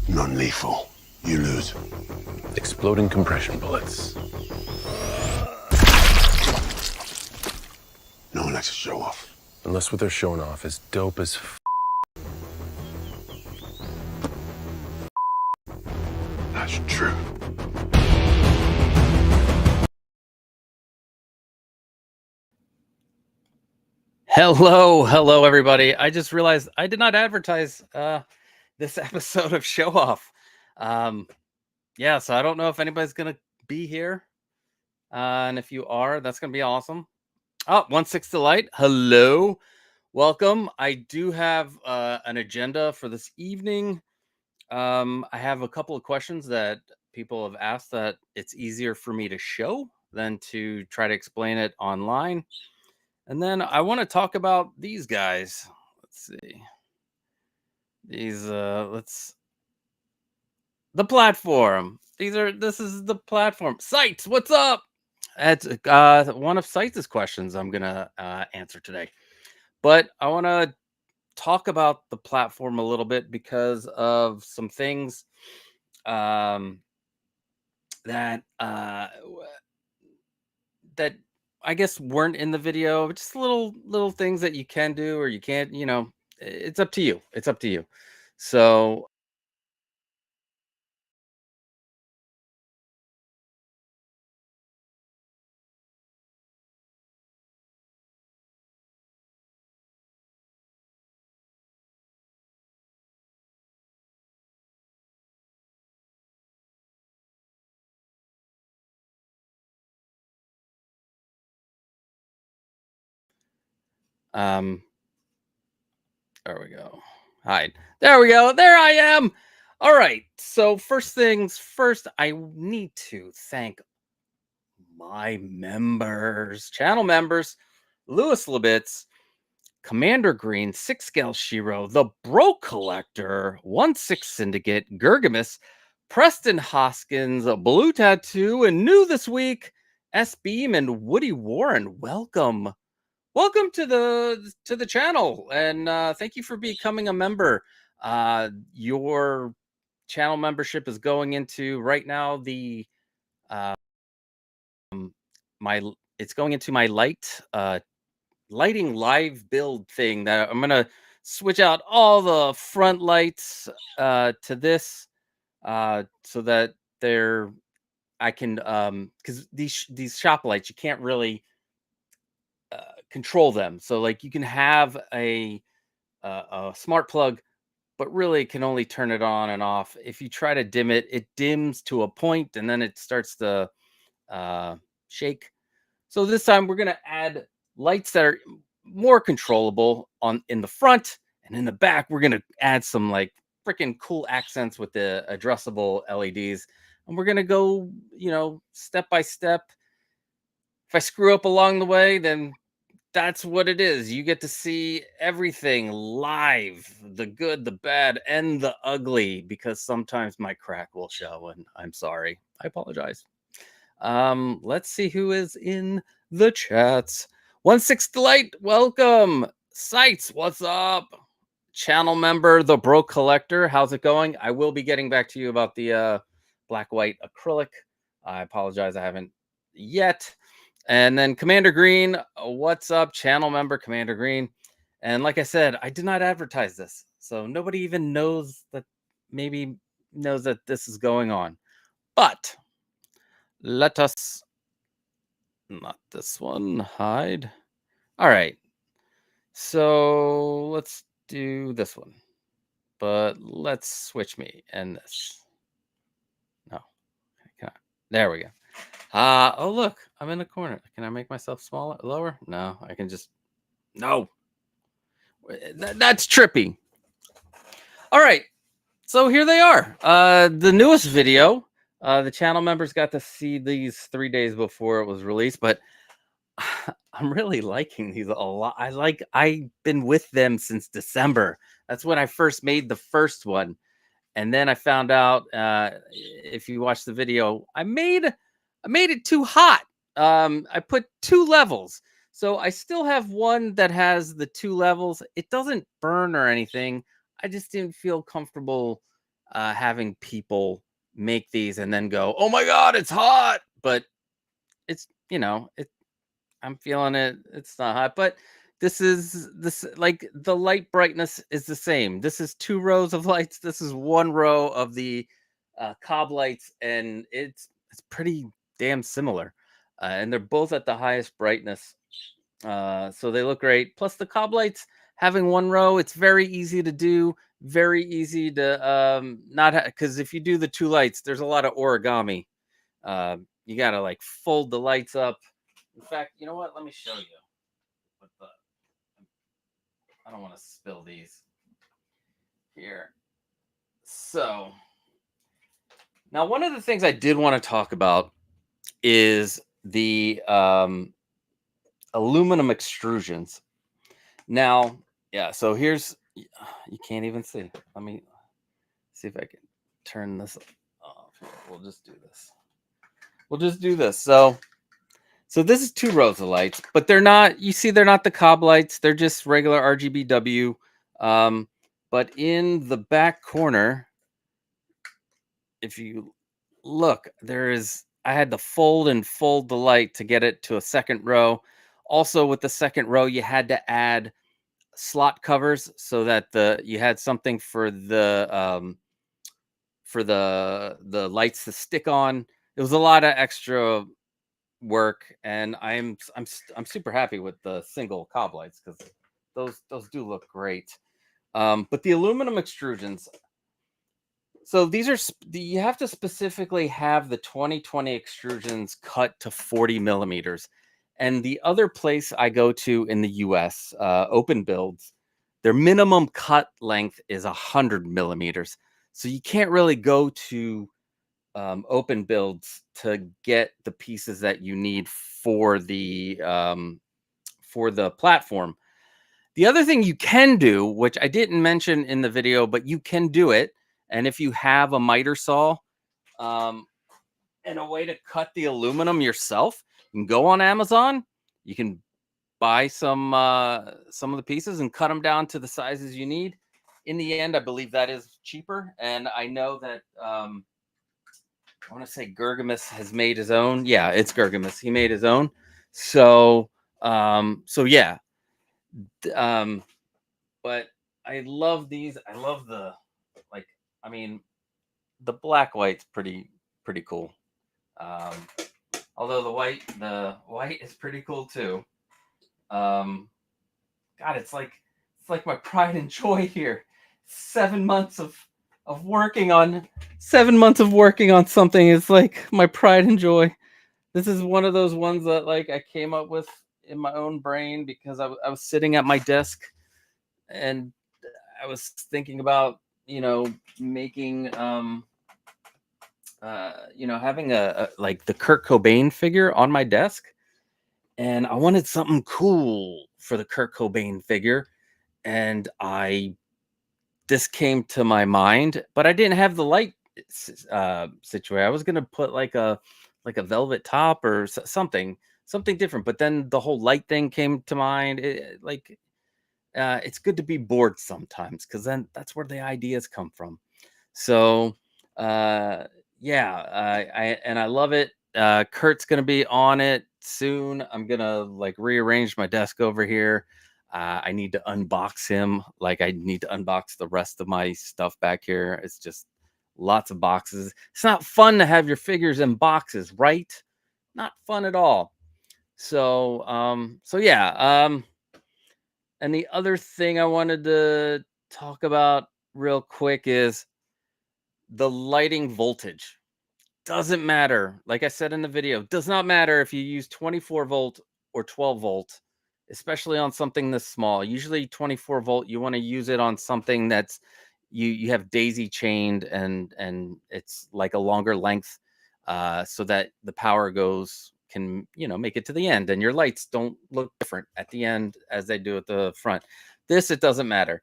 Non-lethal. You lose. Exploding compression bullets. No one likes to show off. Unless what they're showing off is dope as That's true. Hello, everybody. I just realized I did not advertise this episode of Show Off. Yeah, so I don't know if anybody's gonna be here, and if you are, that's gonna be awesome. Oh, 1/6 delight. Hello, welcome. I do have an agenda for this evening. I have a couple of questions that people have asked that it's easier for me to show than to try to explain it online. And then I want to talk about these guys. Let's see. These the platform. This is the platform. Sites, what's up? That's one of Sites' questions I'm gonna answer today. But I want to talk about the platform a little bit because of some things that that I guess weren't in the video. Just little things that you can do or you can't. It's up to you. It's up to you. So there we go. Hide. There we go. There I am. All right. So first things first, I need to thank my members, channel members, 𝗬𝗶𝗹𝗆, Commander Green, 𝗙𝗀𝗏𝗃, the Bro Collector, 1/6 Syndicate, 𝗙𝗀𝗏𝗃, Preston Hoskins, Blue Tattoo, and new this week, S2E16 and Woody Warren. Welcome to the channel, and thank you for becoming a member. Your channel membership is going into right now the it's going into my lighting live build thing that I'm gonna switch out all the front lights to this so that I can because these shop lights you can't really control them. So like you can have a smart plug, but really can only turn it on and off. If you try to dim it, it dims to a point and then it starts to shake. So this time we're gonna add lights that are more controllable in the front, and in the back we're gonna add some like freaking cool accents with the addressable LEDs. And we're gonna go, step by step. If I screw up along the way, then that's what it is. You get to see everything live, the good, the bad, and the ugly, because sometimes my crack will show, and I'm sorry. I apologize. Let's see who is in the chats. 1/6 delight, welcome. Sites, what's up? Channel member, the Bro Collector, how's it going? I will be getting back to you about the black white acrylic. I apologize, I haven't yet. And then Commander Green, what's up? Channel member Commander Green. And like I said, I did not advertise this, so nobody even knows that this is going on. But let us not this one hide. All right, so let's do this one, but let's switch me and this. No, there we go. Oh look, I'm in the corner. Can I make myself smaller, lower? No, I can just no. That's trippy. All right, so here they are. The newest video. The channel members got to see these 3 days before it was released, but I'm really liking these a lot. I've been with them since December. That's when I first made the first one. And then I found out, if you watch the video, I made it too hot. I put 2 levels. So I still have one that has the 2 levels. It doesn't burn or anything. I just didn't feel comfortable having people make these and then go, "Oh my God, it's hot!" But it's, I'm feeling it. It's not hot, but this like the light brightness is the same. This is 2 rows of lights. This is 1 row of the cob lights, and it's pretty damn similar. And they're both at the highest brightness, so they look great. Plus, the cob lights having 1 row, it's very easy to do. Very easy to not because if you do the 2 lights, there's a lot of origami. You gotta like fold the lights up. In fact, you know what? Let me show you. I don't want to spill these here. So now, one of the things I did want to talk about is the aluminum extrusions. Now, yeah. So here's, you can't even see. Let me see if I can turn this off. We'll just do this. So this is 2 rows of lights, but they're not, you see, they're not the cob lights. They're just regular RGBW. But in the back corner, if you look, I had to fold the light to get it to a 2nd row. Also, with the 2nd row, you had to add slot covers so that you had something for the lights to stick on. It was a lot of extra work, and I'm super happy with the single cob lights because those do look great. But the aluminum extrusions, so these are you have to specifically have the 2020 extrusions cut to 40 millimeters. And the other place I go to in the US, Open Builds, their minimum cut length is 100 millimeters. So you can't really go to Open Builds to get the pieces that you need for the platform. The other thing you can do, which I didn't mention in the video, but you can do it, and if you have a miter saw and a way to cut the aluminum yourself, you can go on Amazon. You can buy some of the pieces and cut them down to the sizes you need. In the end, I believe that is cheaper, and I know that I want to say 𝗙𝗃𝗃 has made his own. Yeah, it's 𝗙𝗃𝗃. He made his own. So yeah. But I love these. I love the, like, I mean, the black white's pretty cool. Although the white is pretty cool too. God, it's like my pride and joy here. 7 months of working on 7 months of working on something is like my pride and joy. This is one of those ones that like I came up with in my own brain because I was sitting at my desk and I was thinking about, making having a like the 𝗙𝗃𝗃𝗍 figure on my desk, and I wanted something cool for the 𝗙𝗃𝗃𝗍 figure, and this came to my mind, but I didn't have the light situation. I was gonna put like a velvet top or something different, but then the whole light thing came to mind. It's good to be bored sometimes because then that's where the ideas come from. So yeah, I love it. Kurt's gonna be on it soon. I'm gonna like rearrange my desk over here. I need to unbox him. Like I need to unbox the rest of my stuff back here. It's just lots of boxes. It's not fun to have your figures in boxes, right? Not fun at all. So yeah. And the other thing I wanted to talk about real quick is the lighting voltage. Doesn't matter. Like I said in the video, does not matter if you use 24 volt or 12 volt, especially on something this small. Usually 24 volt, you want to use it on something that's you have daisy chained and it's like a longer length, so that the power can make it to the end and your lights don't look different at the end as they do at the front. This, it doesn't matter.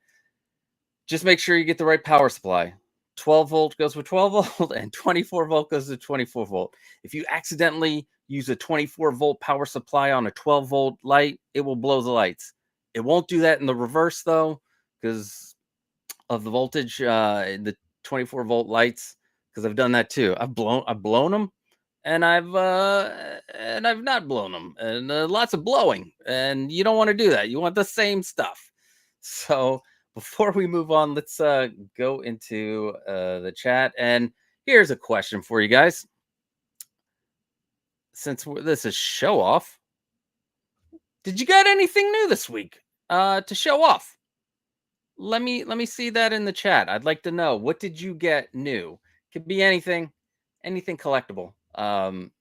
Just make sure you get the right power supply. 12 volt goes with 12 volt and 24 volt goes to 24 volt. If you accidentally use a 24 volt power supply on a 12 volt light, it will blow the lights. It won't do that in the reverse though, because of the voltage. The 24-volt lights, because I've done that too. I've blown them, and I've not blown them, and lots of blowing. And you don't want to do that. You want the same stuff. So before we move on, let's go into the chat. And here's a question for you guys. Since this is show off, did you get anything new this week to show off? Let me see that in the chat. I'd like to know, what did you get new? Could be anything collectible.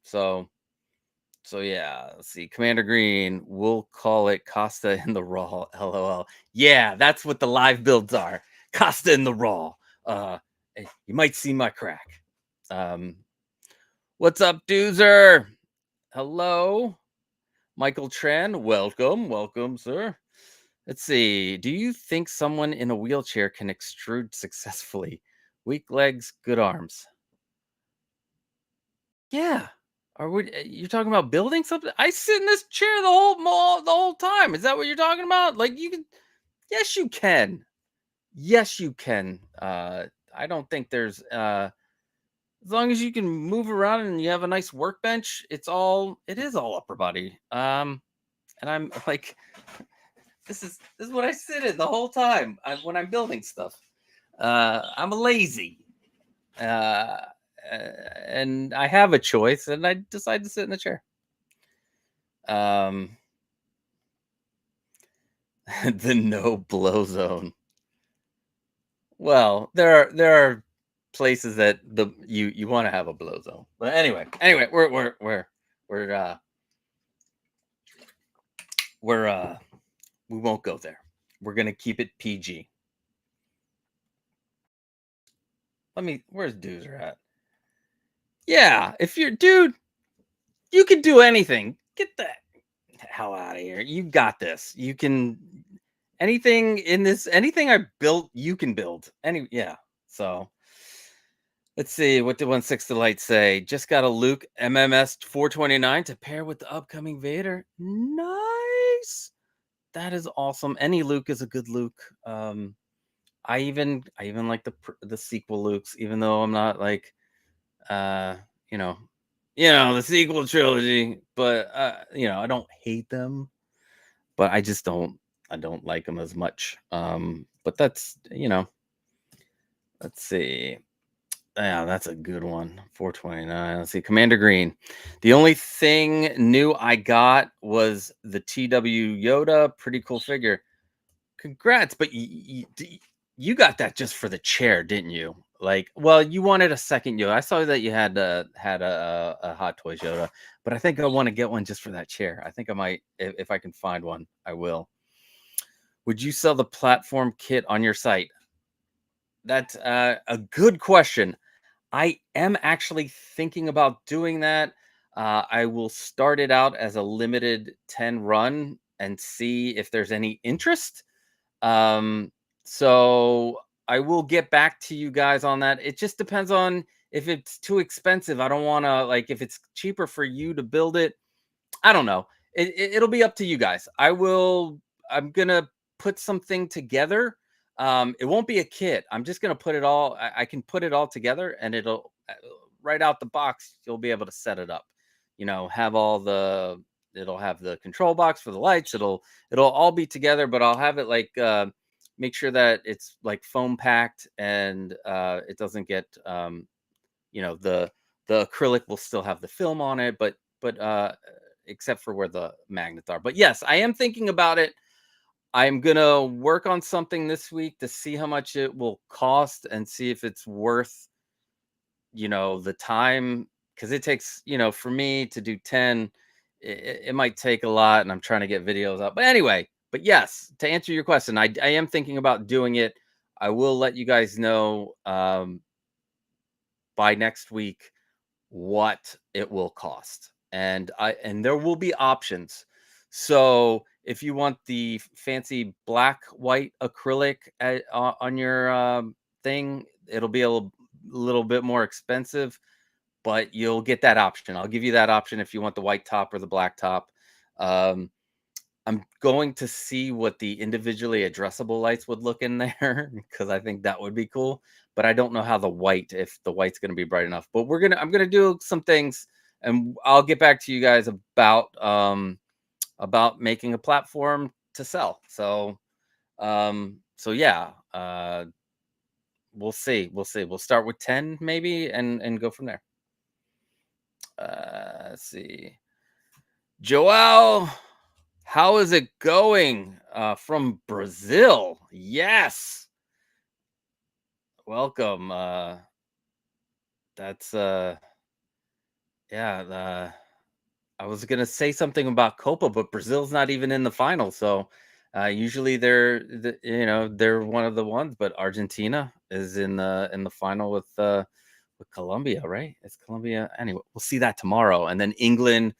So yeah, let's see. Commander Green, we'll call it Costa in the Raw. LOL. Yeah, that's what the live builds are. Costa in the Raw. You might see my crack. What's up, Doozer? Hello, Michael Tran. Welcome, sir. Let's see. Do you think someone in a wheelchair can extrude successfully? Weak legs, good arms. Yeah. You're talking about building something? I sit in this chair the whole time. Is that what you're talking about? Like, you can? Yes, you can. Yes, you can. I don't think there's as long as you can move around and you have a nice workbench, it is all upper body. And I'm like, this is what I sit in the whole time when I'm building stuff. I'm lazy. And I have a choice, and I decide to sit in the chair. The no blow zone. Well, there are places that you want to have a blow zone, but anyway, we won't go there. We're gonna keep it PG. Where's Doozer at? Yeah, if you're dude, you can do anything. Get the hell out of here. You got this. You can anything I built, you can build. Yeah. So let's see. What did 16 Light say? Just got a Luke MMS 429 to pair with the upcoming Vader. Nice. That is awesome. Any Luke is a good Luke. I even like the sequel Lukes, even though I'm not like the sequel trilogy, but I don't hate them, but I don't like them as much. But that's let's see. Yeah, that's a good one. 429. Let's see. Commander Green. The only thing new I got was the TW Yoda. Pretty cool figure. Congrats, but you got that just for the chair, didn't you? Like, well, you wanted a second Yoda. I saw that you had a Hot Toys Yoda, but I think I want to get one just for that chair. I think I might, if I can find one, I will. Would you sell the platform kit on your site? That's a good question. I am actually thinking about doing that. I will start it out as a limited 10 run and see if there's any interest. So I will get back to you guys on that. It just depends on if it's too expensive. I don't want to, like, if it's cheaper for you to build it, I don't know. It'll be up to you guys. I'm going to put something together. It won't be a kit. I'm just going to put it all. I can put it all together, and it'll right out the box. You'll be able to set it up, have it'll have the control box for the lights. It'll all be together, but I'll have it like, make sure that it's like foam packed, and it doesn't get, the acrylic will still have the film on it, but except for where the magnets are. But yes, I am thinking about it. I'm going to work on something this week to see how much it will cost and see if it's worth, the time. Because it takes, for me to do 10, it might take a lot, and I'm trying to get videos up. But anyway, but yes, to answer your question, I am thinking about doing it. I will let you guys know by next week what it will cost. And there will be options. So if you want the fancy black white acrylic on your thing, it'll be a little bit more expensive, but you'll get that option. I'll give you that option if you want the white top or the black top. I'm going to see what the individually addressable lights would look in there because I think that would be cool. But I don't know how if the white's going to be bright enough. But I'm gonna do some things, and I'll get back to you guys about making a platform to sell. So yeah, we'll see. We'll see. We'll start with 10 maybe and go from there. Let's see. Joel, how is it going? From Brazil. Yes. Welcome. That's yeah, I was gonna say something about Copa, but Brazil's not even in the final. So usually they're one of the ones, but Argentina is in the final with Colombia, right? It's Colombia. Anyway, we'll see that tomorrow. And then England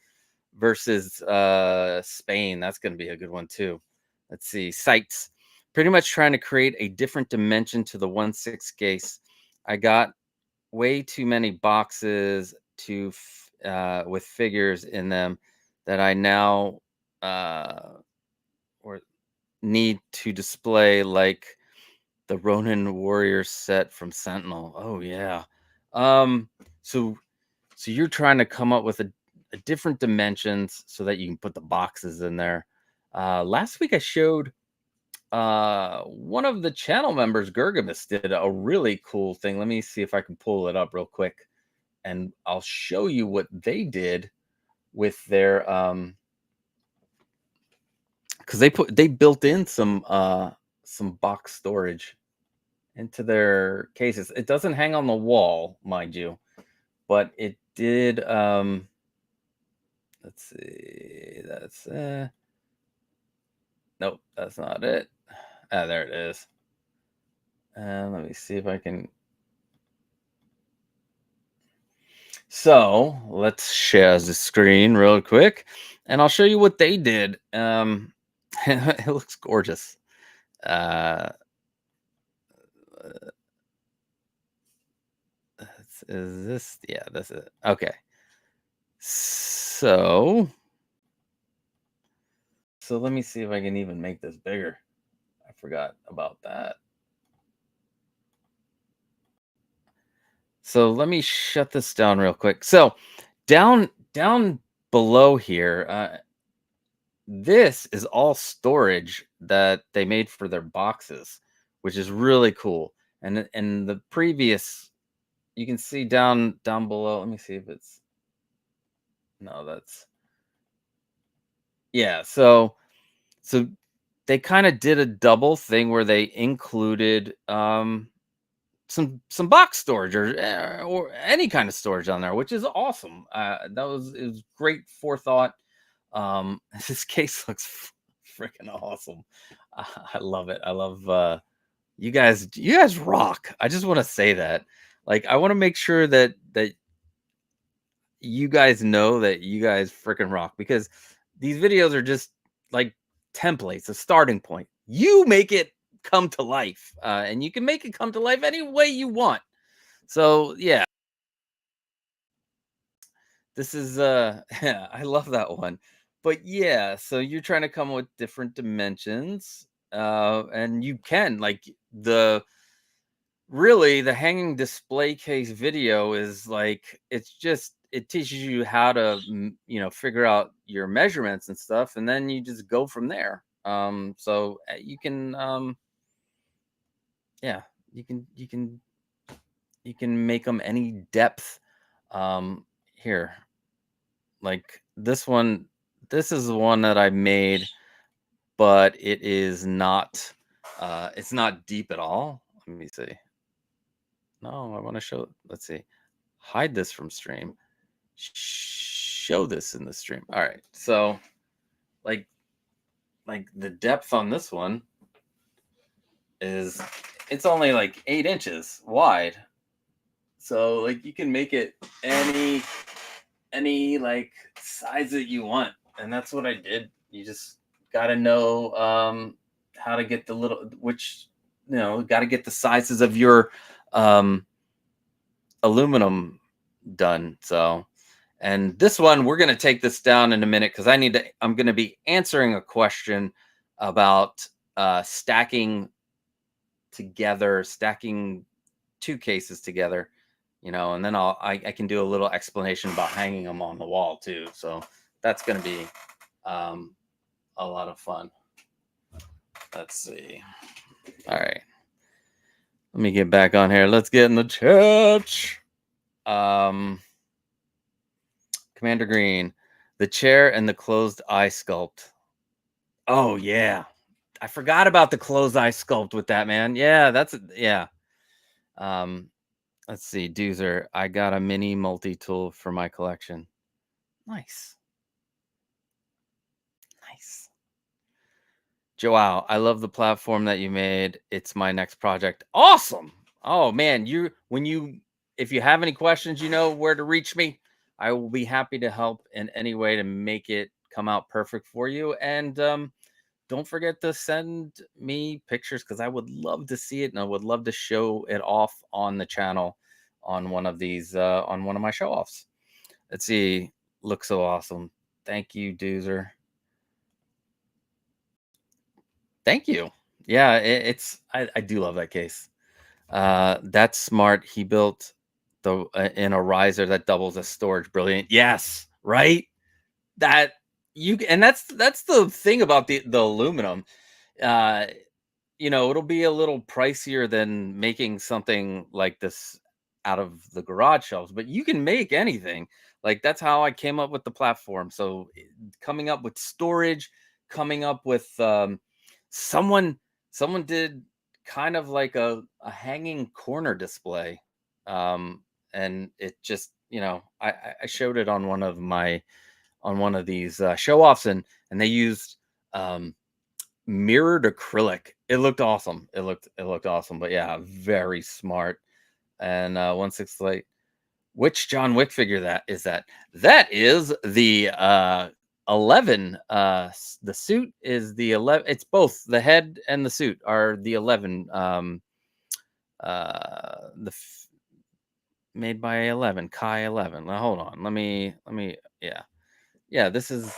versus Spain. That's gonna be a good one too. Let's see. Sites. Pretty much trying to create a different dimension to the 1/6 case. I got way too many boxes with figures in them that I now or need to display, like the Ronin Warrior set from Sentinel. Oh yeah. Um so so you're trying to come up with a different dimensions so that you can put the boxes in there. Last week I showed one of the channel members, 𝗙𝗶𝗹𝗆, did a really cool thing. Let me see if I can pull it up real quick, and I'll show you what they did with their because they built in some box storage into their cases. It doesn't hang on the wall, mind you, but it did. Let's see. That's nope, that's not it. Ah, there it is. And let me see if I can. So let's share the screen real quick, and I'll show you what they did. It looks gorgeous. Is this? Yeah, that's it. Okay. So let me see if I can even make this bigger. I forgot about that. So let me shut this down real quick. So down below here, this is all storage that they made for their boxes, which is really cool. And the previous, you can see down below. Let me see if it's no, that's yeah. So they kind of did a double thing where they included some box storage or any kind of storage on there, which is awesome. It was great forethought. This case looks freaking awesome. I love it. I love you guys. You guys rock. I just want to say that. Like, I want to make sure that you guys know that you guys freaking rock, because these videos are just like templates, a starting point. You make it come to life, and you can make it come to life any way you want. So yeah, this is yeah, I love that one. But yeah, so you're trying to come up with different dimensions, and you can, like, the hanging display case video is like, it teaches you how to figure out your measurements and stuff, and then you just go from there. So you can yeah, you can make them any depth. Here, like this one, this is the one that I made, but it is not it's not deep at all. Let me see. No, I want to show. Let's see. Hide this from stream. Show this in the stream. All right. So like the depth on this one is, it's only like 8 inches wide. So like you can make it any like size that you want. And that's what I did. You just got to know how to get got to get the sizes of your aluminum done. So, And this one, we're going to take this down in a minute because I'm going to be answering a question about stacking two cases together, and then I can do a little explanation about hanging them on the wall too. So that's going to be a lot of fun. Let's see. All right. Let me get back on here. Let's get in the chat. Commander Green, the chair and the closed eye sculpt. Oh yeah, I forgot about the closed eye sculpt with that, man. Yeah, yeah. Let's see, Doozer. I got a mini multi-tool for my collection. Nice. Nice. Joao, I love the platform that you made. It's my next project. Awesome. Oh man, if you have any questions, you know where to reach me. I will be happy to help in any way to make it come out perfect for you. And don't forget to send me pictures because I would love to see it and I would love to show it off on the channel on one of these, on one of my show offs. Let's see. Looks so awesome. Thank you, Doozer. Thank you. Yeah, I do love that case. That's smart. He built in a riser that doubles as storage. Brilliant. Yes, right. That's the thing about the aluminum. It'll be a little pricier than making something like this out of the garage shelves, but you can make anything. Like that's how I came up with the platform. So coming up with storage, coming up with someone did kind of like a hanging corner display. And it just, I showed it on one of these show offs and they used mirrored acrylic. It looked awesome. It looked awesome. But yeah, very smart. And 168. Which John Wick figure that is that? That is the 11. The suit is the 11. It's both the head and the suit are the 11. Made by 11 𝗙𝗶𝗹𝗆. Now hold on. Let me. Yeah. This is.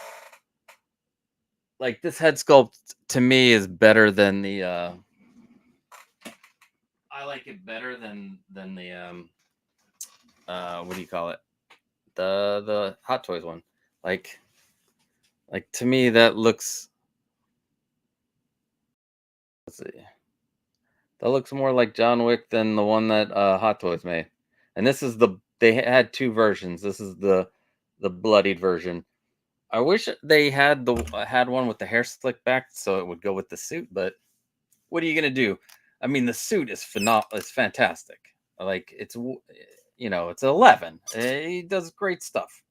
Like this head sculpt to me is better than the I like it better than the what do you call it? The Hot Toys one. Like to me that looks, let's see. That looks more like John Wick than the one that Hot Toys made. And this is they had two versions. This is the bloodied version. I wish they had one with the hair slicked back so it would go with the suit, but what are you gonna do? I mean, the suit is phenomenal. It's fantastic. Like it's 11. He does great stuff.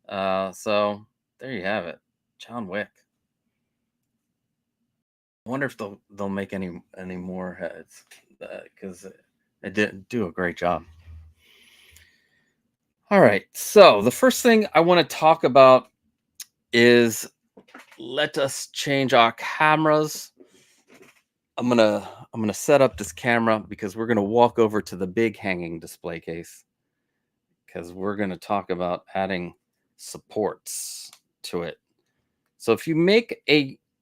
So there you have it, John Wick. I wonder if they'll make any more heads because they did do a great job. All right, so the first thing I want to talk about is let us change our cameras. I'm gonna set up this camera because we're gonna walk over to the big hanging display case because we're gonna talk about adding supports to it. So if you make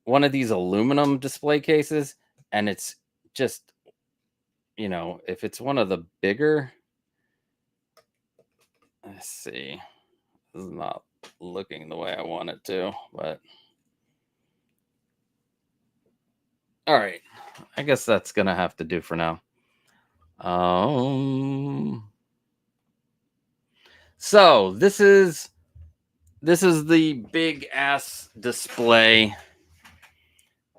one of these aluminum display cases and it's just, if it's one of the bigger, let's see, this is not looking the way I want it to, but all right, I guess that's gonna have to do for now. So this is the big ass display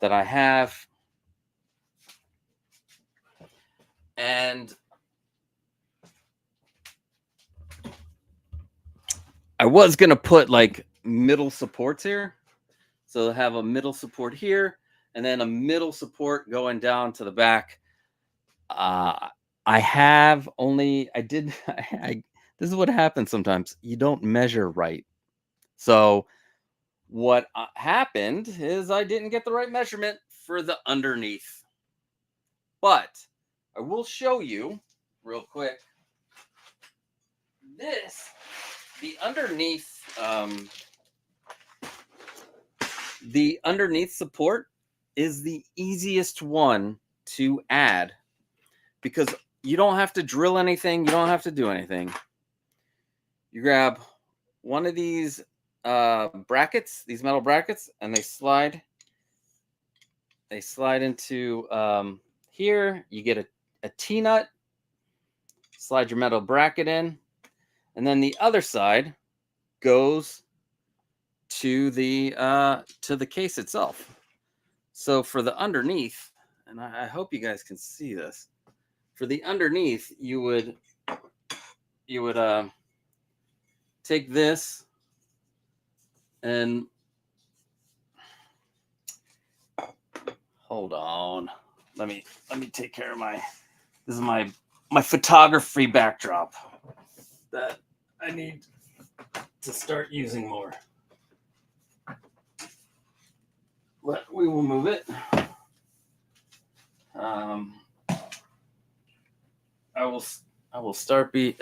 that I have, and I was gonna put like middle supports here, so have a middle support here and then a middle support going down to the back. This is what happens sometimes. You don't measure right. So what happened is I didn't get the right measurement for the underneath. But I will show you real quick. This the underneath support is the easiest one to add because you don't have to drill anything. You don't have to do anything. You grab one of these brackets, these metal brackets, and they slide into here. You get a T-nut, slide your metal bracket in, and then the other side goes to the case itself. So for the underneath, and I hope you guys can see this, for the underneath, you would take this and hold on. Let me take care of this is my photography backdrop that I need to start using more. But we will move it. I will start doing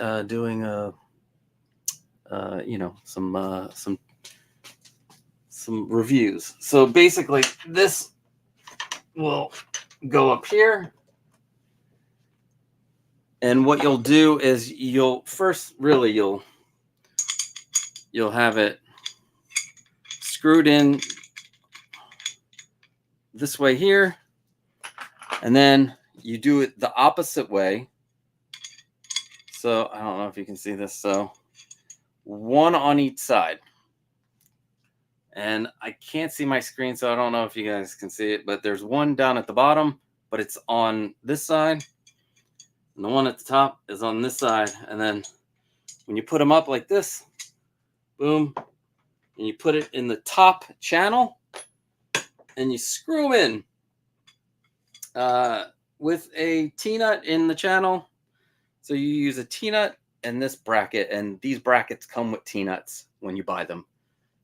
some reviews. So basically, this will go up here, and what you'll do is you'll have it screwed in this way here, and then you do it the opposite way. So I don't know if you can see this. So one on each side. And I can't see my screen, so I don't know if you guys can see it, but there's one down at the bottom, but it's on this side. And the one at the top is on this side. And then when you put them up like this, boom, and you put it in the top channel, and you screw in with a T-nut in the channel. So you use a T-nut and this bracket, and these brackets come with T-nuts when you buy them.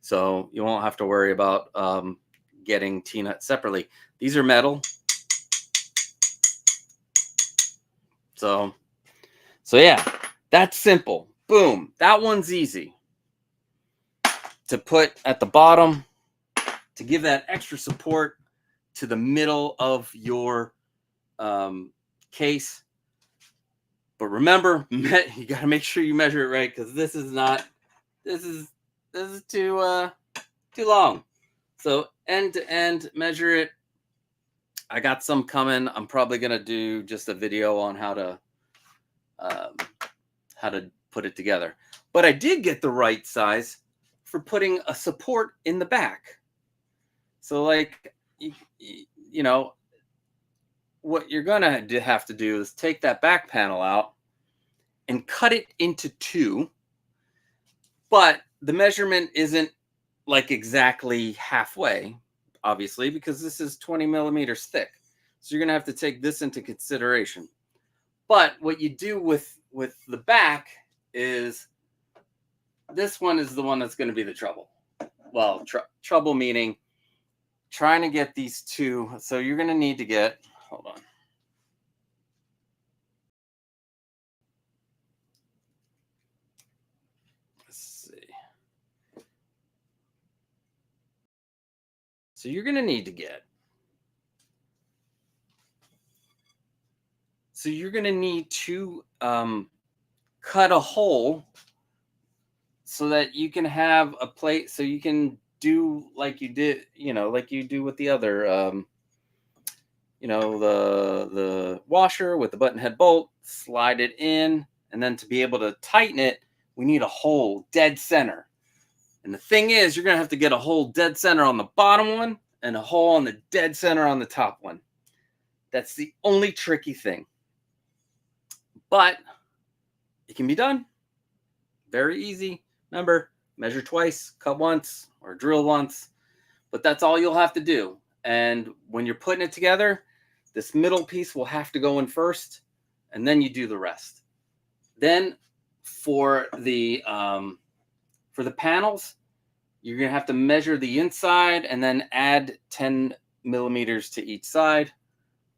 So you won't have to worry about getting T-nuts separately. These are metal. So yeah, that's simple. Boom. That one's easy to put at the bottom to give that extra support to the middle of your case. But remember, you got to make sure you measure it right, because this is too long. So end to end, measure it. I got some coming. I'm probably gonna do just a video on how to put it together. But I did get the right size for putting a support in the back. So like, you know, what you're gonna have to do is take that back panel out and cut it into two. But the measurement isn't like exactly halfway, obviously, because this is 20 millimeters thick. So you're going to have to take this into consideration. But what you do with the back is this one is the one that's going to be the trouble. Well, trouble meaning trying to get these two. So you're going to need to get, hold on. So you're going to need to get, to cut a hole so that you can have a plate, so you can do like you did, like you do with the other, the washer with the button head bolt, slide it in, and then to be able to tighten it, we need a hole dead center. And the thing is, you're going to have to get a hole dead center on the bottom one and a hole on the dead center on the top one. That's the only tricky thing. But it can be done. Very easy. Remember, measure twice, cut once, or drill once. But that's all you'll have to do. And when you're putting it together, this middle piece will have to go in first, and then you do the rest. Then for the panels, you're going to have to measure the inside and then add 10 millimeters to each side.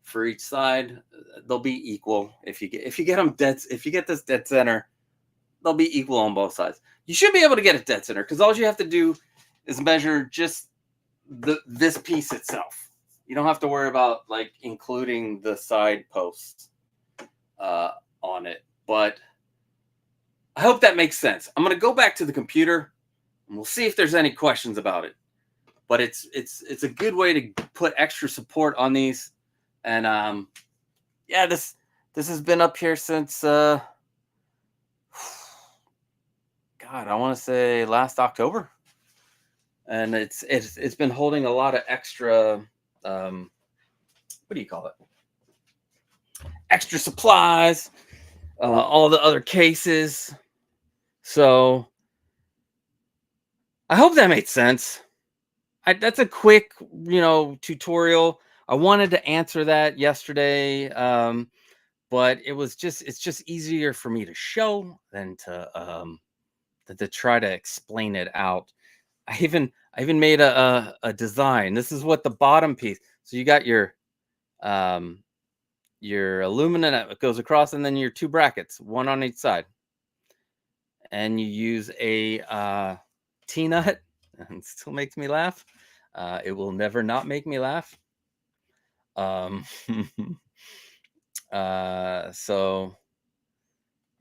For each side, they'll be equal. If you get them dead, if you get this dead center, they'll be equal on both sides. You should be able to get it dead center because all you have to do is measure just this piece itself. You don't have to worry about like including the side posts on it. But I hope that makes sense. I'm going to go back to the computer and we'll see if there's any questions about it. But it's a good way to put extra support on these. And yeah, this has been up here since God, I want to say last October. And it's been holding a lot of extra what do you call it? Extra supplies, all the other cases. So I hope that made sense. That's a quick, tutorial. I wanted to answer that yesterday, but it's just easier for me to show than to try to explain it out. I even made a design. This is what the bottom piece. So you got your aluminum that goes across, and then your two brackets, one on each side. And you use a T-nut, and it still makes me laugh. It will never not make me laugh. So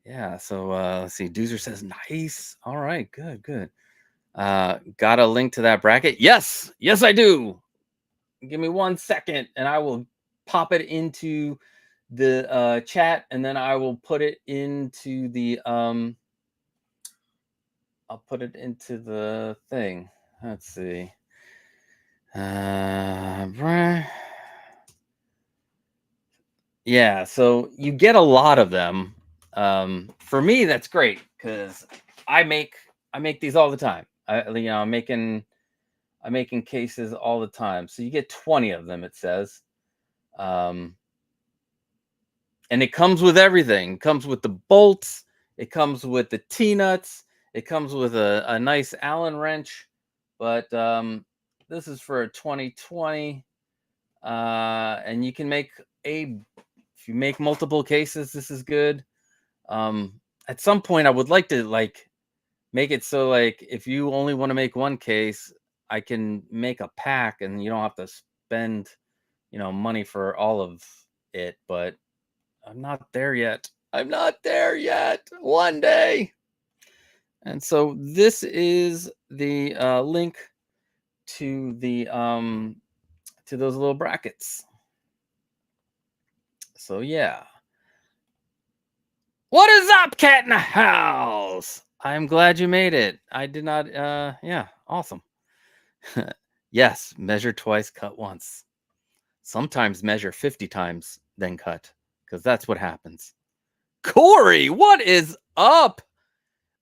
yeah, so let's see. Doozer says nice. All right, good. Got a link to that bracket? Yes, I do. Give me 1 second, and I will pop it into the chat, and then I will put it into the I'll put it into the thing. Let's see. Yeah, so you get a lot of them. For me, that's great because I make these all the time. I'm making cases all the time. So you get 20 of them, it says. And it comes with everything. It comes with the bolts. It comes with the T-nuts. It comes with a nice Allen wrench. But this is for a 2020. And you can make if you make multiple cases, this is good. At some point, I would like to make it so if you only want to make one case, I can make a pack and you don't have to spend money for all of it. But I'm not there yet. One day. And so this is the link to the to those little brackets. So yeah. What is up, cat in the house? I'm glad you made it. I did not yeah, awesome. Yes, measure twice, cut once. Sometimes measure 50 times, then cut, because that's what happens. Corey, what is up?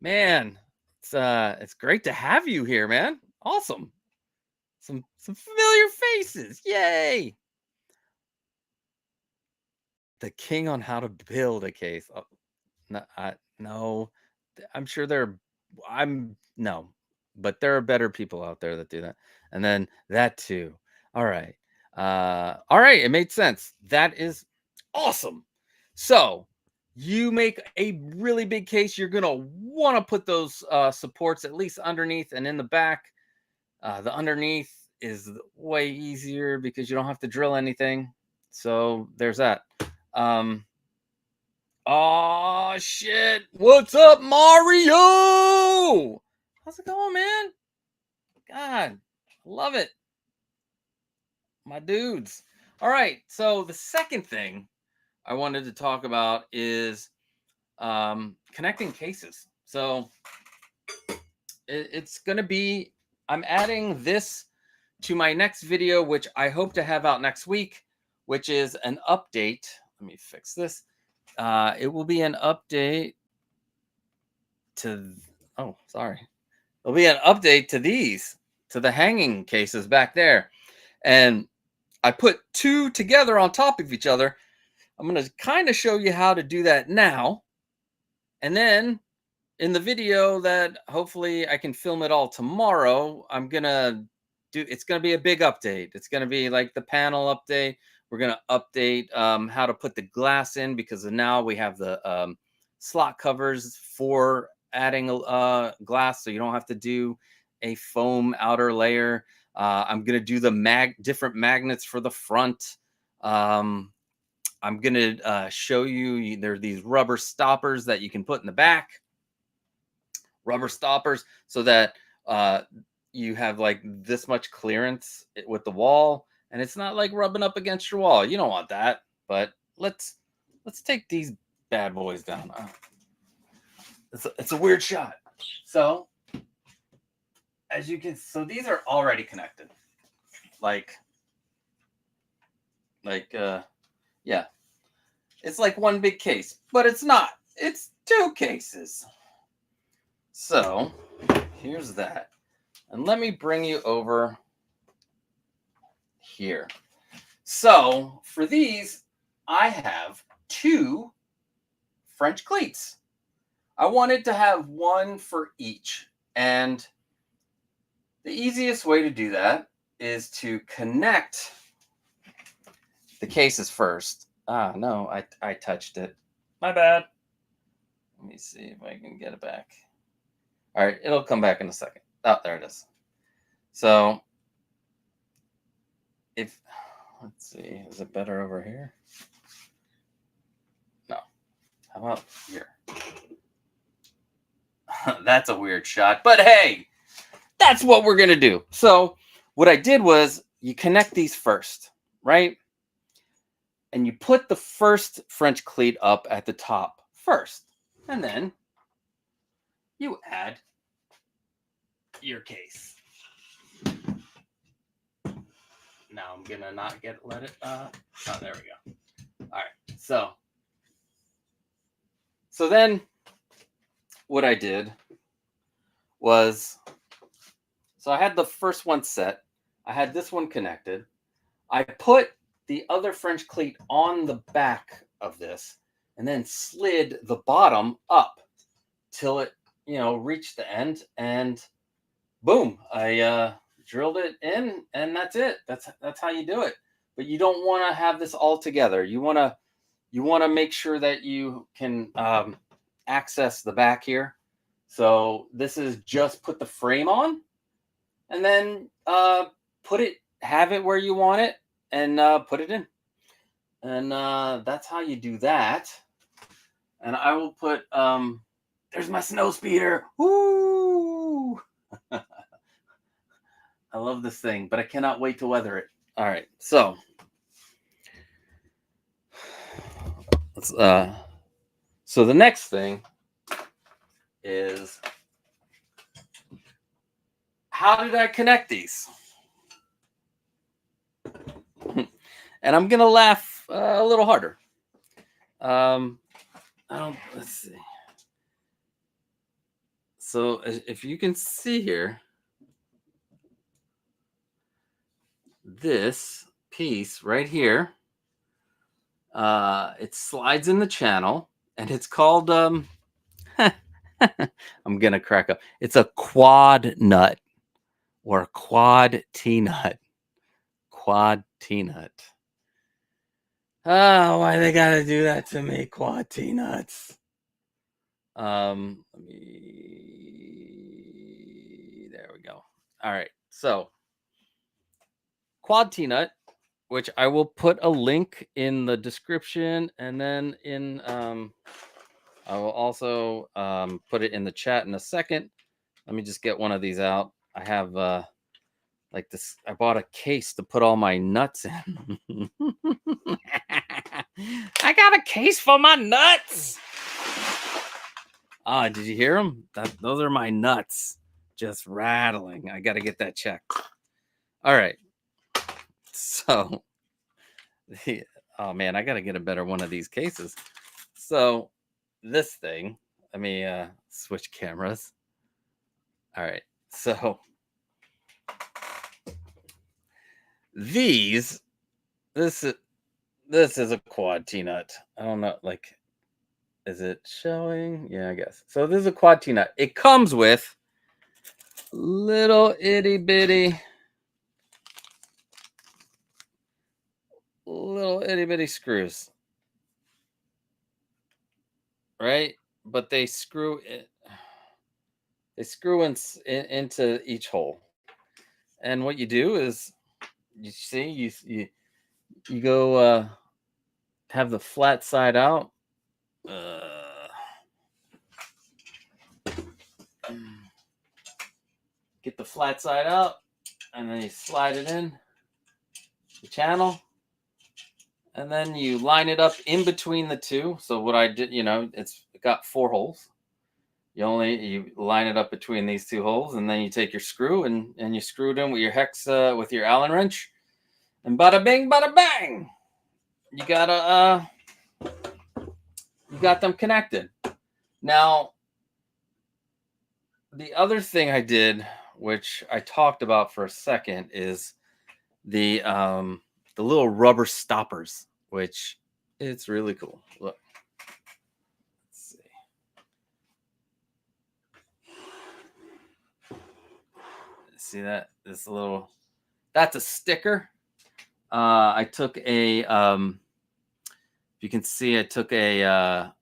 Man, it's great to have you here, man. Awesome. Some familiar faces. Yay. The king on how to build a case. Oh, no, I'm sure no, but there are better people out there that do that. And then that too. All right. It made sense. That is awesome. So you make a really big case. You're going to want to put those supports at least underneath and in the back. The underneath is way easier because you don't have to drill anything. So there's that. Oh shit! What's up, Mario? How's it going, man? God, love it, my dudes. All right, so the second thing I wanted to talk about is connecting cases. So it's going to be, I'm adding this to my next video, which I hope to have out next week, which is an update. Let me fix this. It will be an update to, it'll be an update to the hanging cases back there. And I put two together on top of each other. I'm going to kind of show you how to do that now. And then in the video that hopefully I can film it all tomorrow, it's going to be a big update. It's going to be like the panel update. We're going to update how to put the glass in because now we have the slot covers for adding glass, so you don't have to do a foam outer layer. I'm gonna do the different magnets for the front. I'm gonna show you. There are these rubber stoppers that you can put in the back. Rubber stoppers so that you have like this much clearance with the wall, and it's not like rubbing up against your wall. You don't want that. But let's take these bad boys down. It's a weird shot. So as you can, so these are already connected. Yeah, it's like one big case, but it's not. It's two cases. So here's that. And let me bring you over here. So for these, I have two French cleats. I wanted to have one for each. And the easiest way to do that is to connect the cases first. Ah, no, I touched it. My bad. Let me see if I can get it back. All right, it'll come back in a second. Oh, there it is. So let's see, is it better over here? No. How about here? That's a weird shot, but hey, that's what we're gonna do. So what I did was you connect these first, right? And you put the first French cleat up at the top first, and then you add your case. Now I'm gonna not let it. Oh, there we go. All right. So then, what I did was, so I had the first one set. I had this one connected. I put the other French cleat on the back of this, and then slid the bottom up till it, reached the end, and boom, I drilled it in, and that's it. That's how you do it. But you don't want to have this all together. You want to make sure that you can access the back here. So this is just put the frame on, and then have it where you want it, and put it in. And that's how you do that. And I will put there's my snow speeder. Woo! I love this thing, but I cannot wait to weather it. All right, so let's so the next thing is, how did I connect these? And I'm gonna laugh a little harder. Let's see. So if you can see here, this piece right here, it slides in the channel, and it's called I'm gonna crack up. It's a quad nut, or a quad T-nut. Quad T-nut. Oh, why they gotta do that to me? Quad T-nuts. There we go. All right, so quad T-nut, which I will put a link in the description, and then I will also put it in the chat in a second. Let me just get one of these out. I have like this. I bought a case to put all my nuts in. I got a case for my nuts. Ah, did you hear them? Those are my nuts just rattling. I got to get that checked. All right. So, oh man, I got to get a better one of these cases. So, this thing, let me switch cameras. All right. So, this is a quad T-nut. I don't know, like, is it showing? Yeah, I guess. So this is a quad T-nut. It comes with little itty bitty screws, right? But they screw it. They screw into each hole. And what you do is, you see, you go have the flat side out. Get the flat side out, and then you slide it in the channel, and then you line it up in between the two. So what I did, it's got 4 holes. You line it up between these 2 holes, and then you take your screw and you screw it in with your hex with your Allen wrench, and bada bing, bada bang, you got them connected. Now, the other thing I did, which I talked about for a second, is the little rubber stoppers, which it's really cool. Look, let's see that that's a sticker. I took you can see, I took a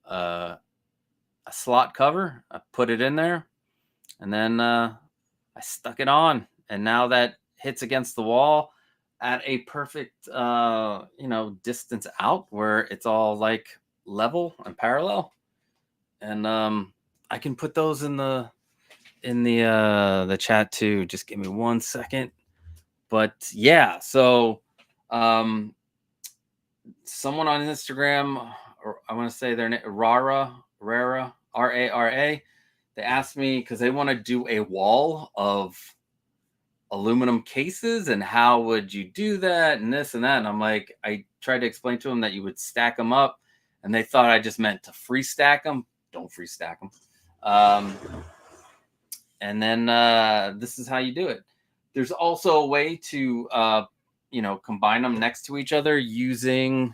slot cover. I put it in there, and then I stuck it on, and now that hits against the wall at a perfect distance out, where it's all like level and parallel, and I can put those in the chat too. Just give me 1 second. But yeah, so someone on Instagram, or I want to say their name, Rara, R-A-R-A, they asked me, because they want to do a wall of aluminum cases, and how would you do that, and this and that. And I'm like, I tried to explain to them that you would stack them up, and they thought I just meant to free stack them. Don't free stack them. And then this is how you do it. There's also a way to combine them next to each other using,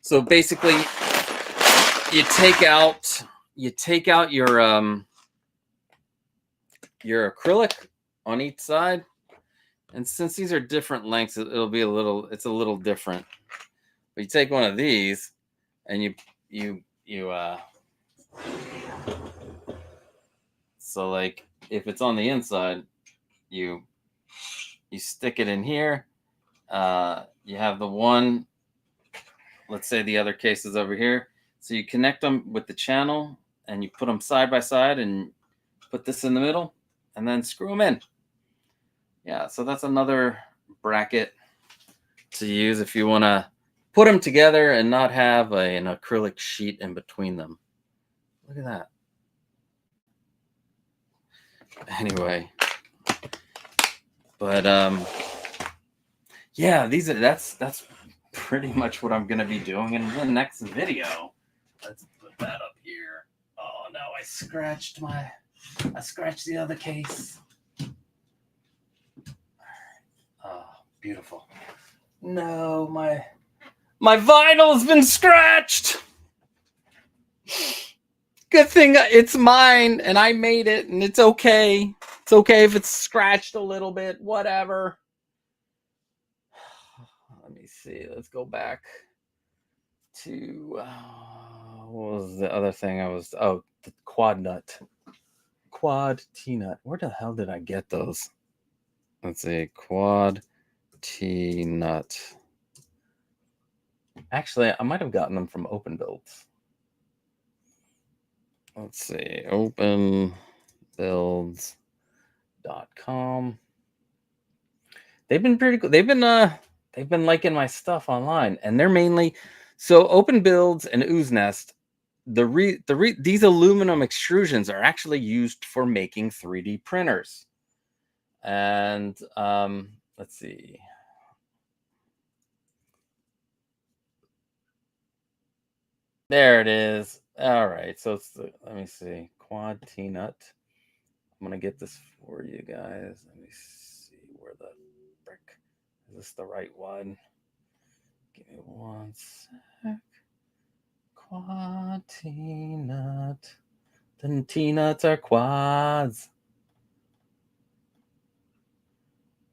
so basically you take out your acrylic on each side, and since these are different lengths, it's a little different. But you take one of these, and you so like, if it's on the inside, you stick it in here. You have the one, let's say the other case is over here. So you connect them with the channel, and you put them side by side, and put this in the middle, and then screw them in. Yeah, so that's another bracket to use if you want to put them together and not have an acrylic sheet in between them. Look at that. Anyway, but yeah, that's pretty much what I'm gonna be doing in the next video. Let's put that up here. Oh no, I scratched the other case. Oh, beautiful. No, my vinyl's been scratched. Good thing it's mine, and I made it, and it's okay. It's okay if it's scratched a little bit, whatever. Let me see. Let's go back to what was the other thing the quad T-nut. Where the hell did I get those? Let's see, quad T-nut. Actually, I might have gotten them from Open Builds. Let's see, openbuilds.com. They've been pretty cool. They've been liking my stuff online, and they're mainly, so Open Builds and Ooze Nest. These aluminum extrusions are actually used for making 3D printers. And let's see. There it is. All right, so let me see, quad T-nut. I'm gonna get this for you guys. Let me see where the frick is. This the right one? Give me 1 sec. Quad T-nut. The T-nuts are quads.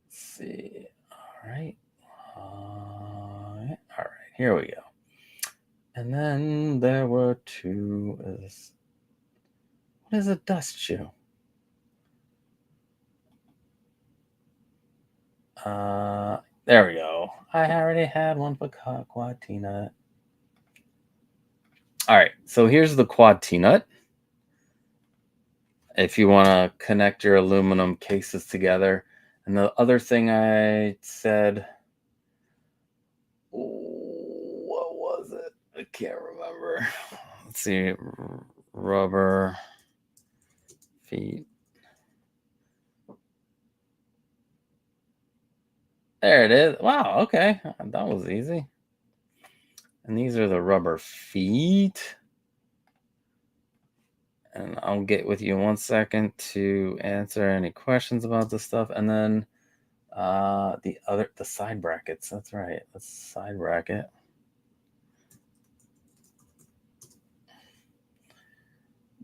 Let's see. All right. Here we go. And then there were 2. What What is a dust shoe? There we go. I already had one for quad T-nut. All right, so here's the quad T-nut. If you want to connect your aluminum cases together. And the other thing I said, what was it? I can't remember. Let's see, rubber feet. There it is. Wow, okay. That was easy. And these are the rubber feet. And I'll get with you in 1 second to answer any questions about this stuff. And then the side brackets. That's right. The side bracket.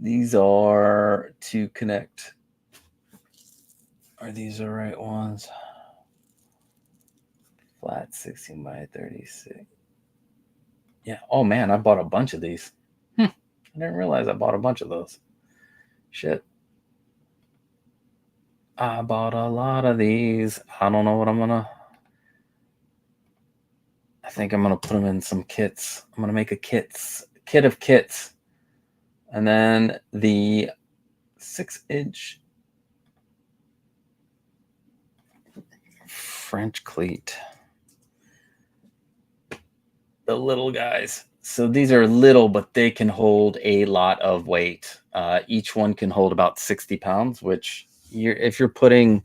These are to connect. Are these the right ones? Flat 16 by 36. Yeah. Oh man, I bought a bunch of these. I didn't realize I bought a bunch of those. Shit. I bought a lot of these. I don't know what I'm gonna. I think I'm gonna put them in some kits. I'm gonna make a kit of kits, and then the 6-inch French cleat. The little guys. So these are little, but they can hold a lot of weight. Each one can hold about 60 pounds, which if you're putting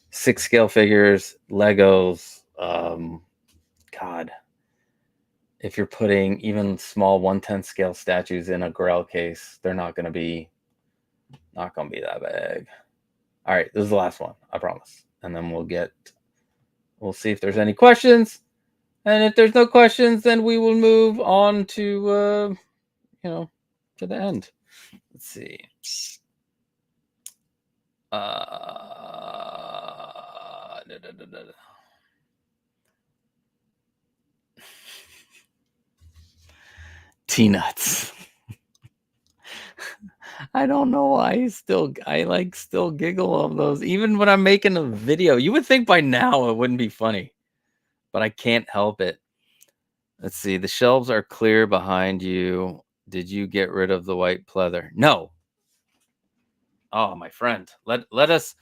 6 scale figures, Legos, God, if you're putting even small 1/10 scale statues in a Grail case, they're not going to be that big. All right, this is the last one, I promise. And then we'll see if there's any questions. And if there's no questions, then we will move on to, to the end. Let's see. T-nuts. I don't know why I still giggle of those. Even when I'm making a video, you would think by now it wouldn't be funny, but I can't help it. Let's see. The shelves are clear behind you. Did you get rid of the white pleather? No. Oh, my friend. Let us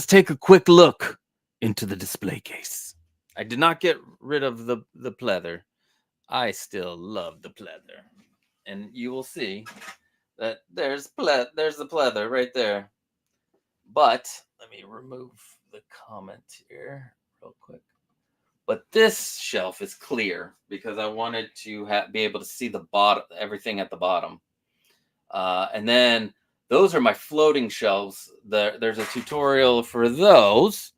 take a quick look into the display case. I did not get rid of the pleather. I still love the pleather. And you will see that there's the pleather right there. But let me remove the comment here real quick. But this shelf is clear because I wanted to be able to see the bottom, everything at the bottom. And then those are my floating shelves. There's a tutorial for those.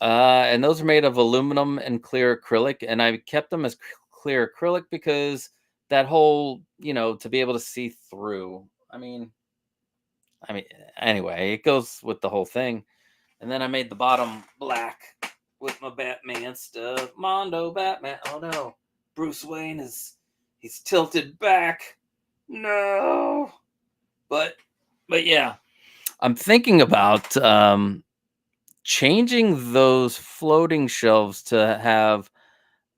And those are made of aluminum and clear acrylic. And I kept them as clear acrylic because that whole, to be able to see through. I mean, anyway, it goes with the whole thing. And then I made the bottom black with my Batman stuff. Mondo Batman. Oh no. Bruce Wayne he's tilted back. No. But yeah. I'm thinking about changing those floating shelves to have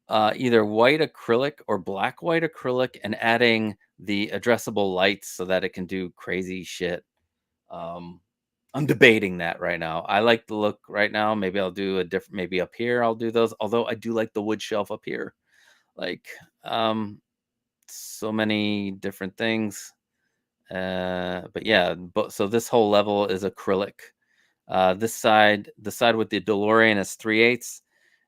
either white acrylic or black white acrylic and adding the addressable lights so that it can do crazy shit. I'm debating that right now. I like the look right now. Maybe I'll do a different, maybe up here I'll do those. Although I do like the wood shelf up here. Like, so many different things. But yeah, so this whole level is acrylic. The side with the DeLorean is 3/8,